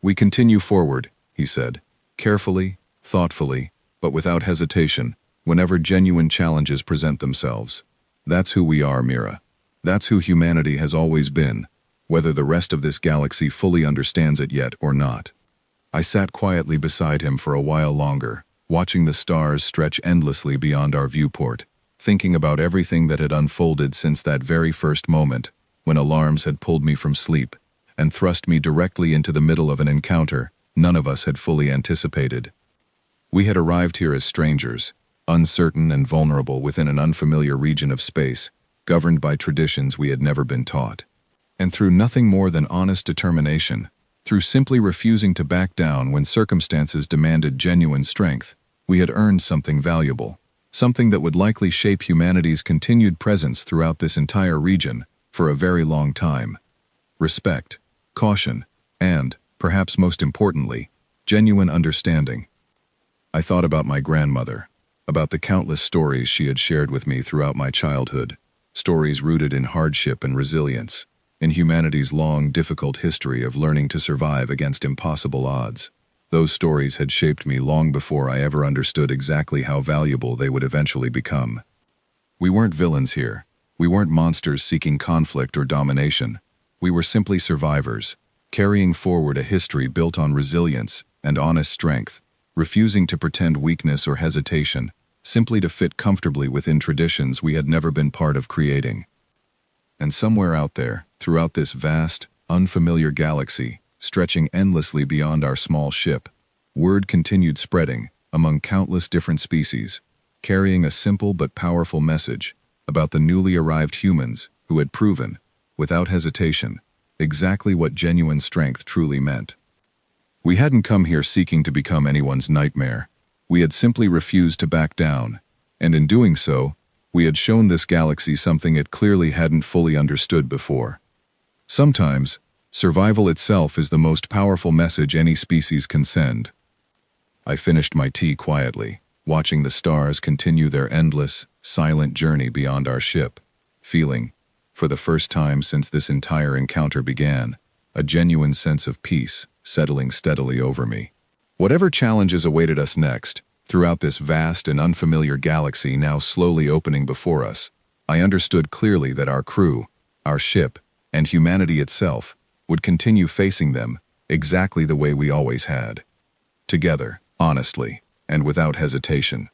"We continue forward," he said, carefully, thoughtfully, but without hesitation, whenever genuine challenges present themselves. That's who we are, Mira. That's who humanity has always been, whether the rest of this galaxy fully understands it yet or not. I sat quietly beside him for a while longer, watching the stars stretch endlessly beyond our viewport, thinking about everything that had unfolded since that very first moment, when alarms had pulled me from sleep, and thrust me directly into the middle of an encounter none of us had fully anticipated. We had arrived here as strangers, uncertain and vulnerable within an unfamiliar region of space, governed by traditions we had never been taught. And through nothing more than honest determination, through simply refusing to back down when circumstances demanded genuine strength, we had earned something valuable, something that would likely shape humanity's continued presence throughout this entire region for a very long time. Respect, caution, and, perhaps most importantly, genuine understanding. I thought about my grandmother, about the countless stories she had shared with me throughout my childhood, stories rooted in hardship and resilience, in humanity's long, difficult history of learning to survive against impossible odds. Those stories had shaped me long before I ever understood exactly how valuable they would eventually become. We weren't villains here. We weren't monsters seeking conflict or domination. We were simply survivors, carrying forward a history built on resilience and honest strength, refusing to pretend weakness or hesitation, simply to fit comfortably within traditions we had never been part of creating. And somewhere out there, throughout this vast, unfamiliar galaxy, stretching endlessly beyond our small ship, word continued spreading among countless different species, carrying a simple but powerful message about the newly arrived humans who had proven, without hesitation, exactly what genuine strength truly meant. We hadn't come here seeking to become anyone's nightmare. We had simply refused to back down, and in doing so, we had shown this galaxy something it clearly hadn't fully understood before. Sometimes, survival itself is the most powerful message any species can send. I finished my tea quietly, watching the stars continue their endless, silent journey beyond our ship, feeling, for the first time since this entire encounter began, a genuine sense of peace settling steadily over me. Whatever challenges awaited us next, throughout this vast and unfamiliar galaxy now slowly opening before us, I understood clearly that our crew, our ship, and humanity itself would continue facing them exactly the way we always had. Together, honestly, and without hesitation.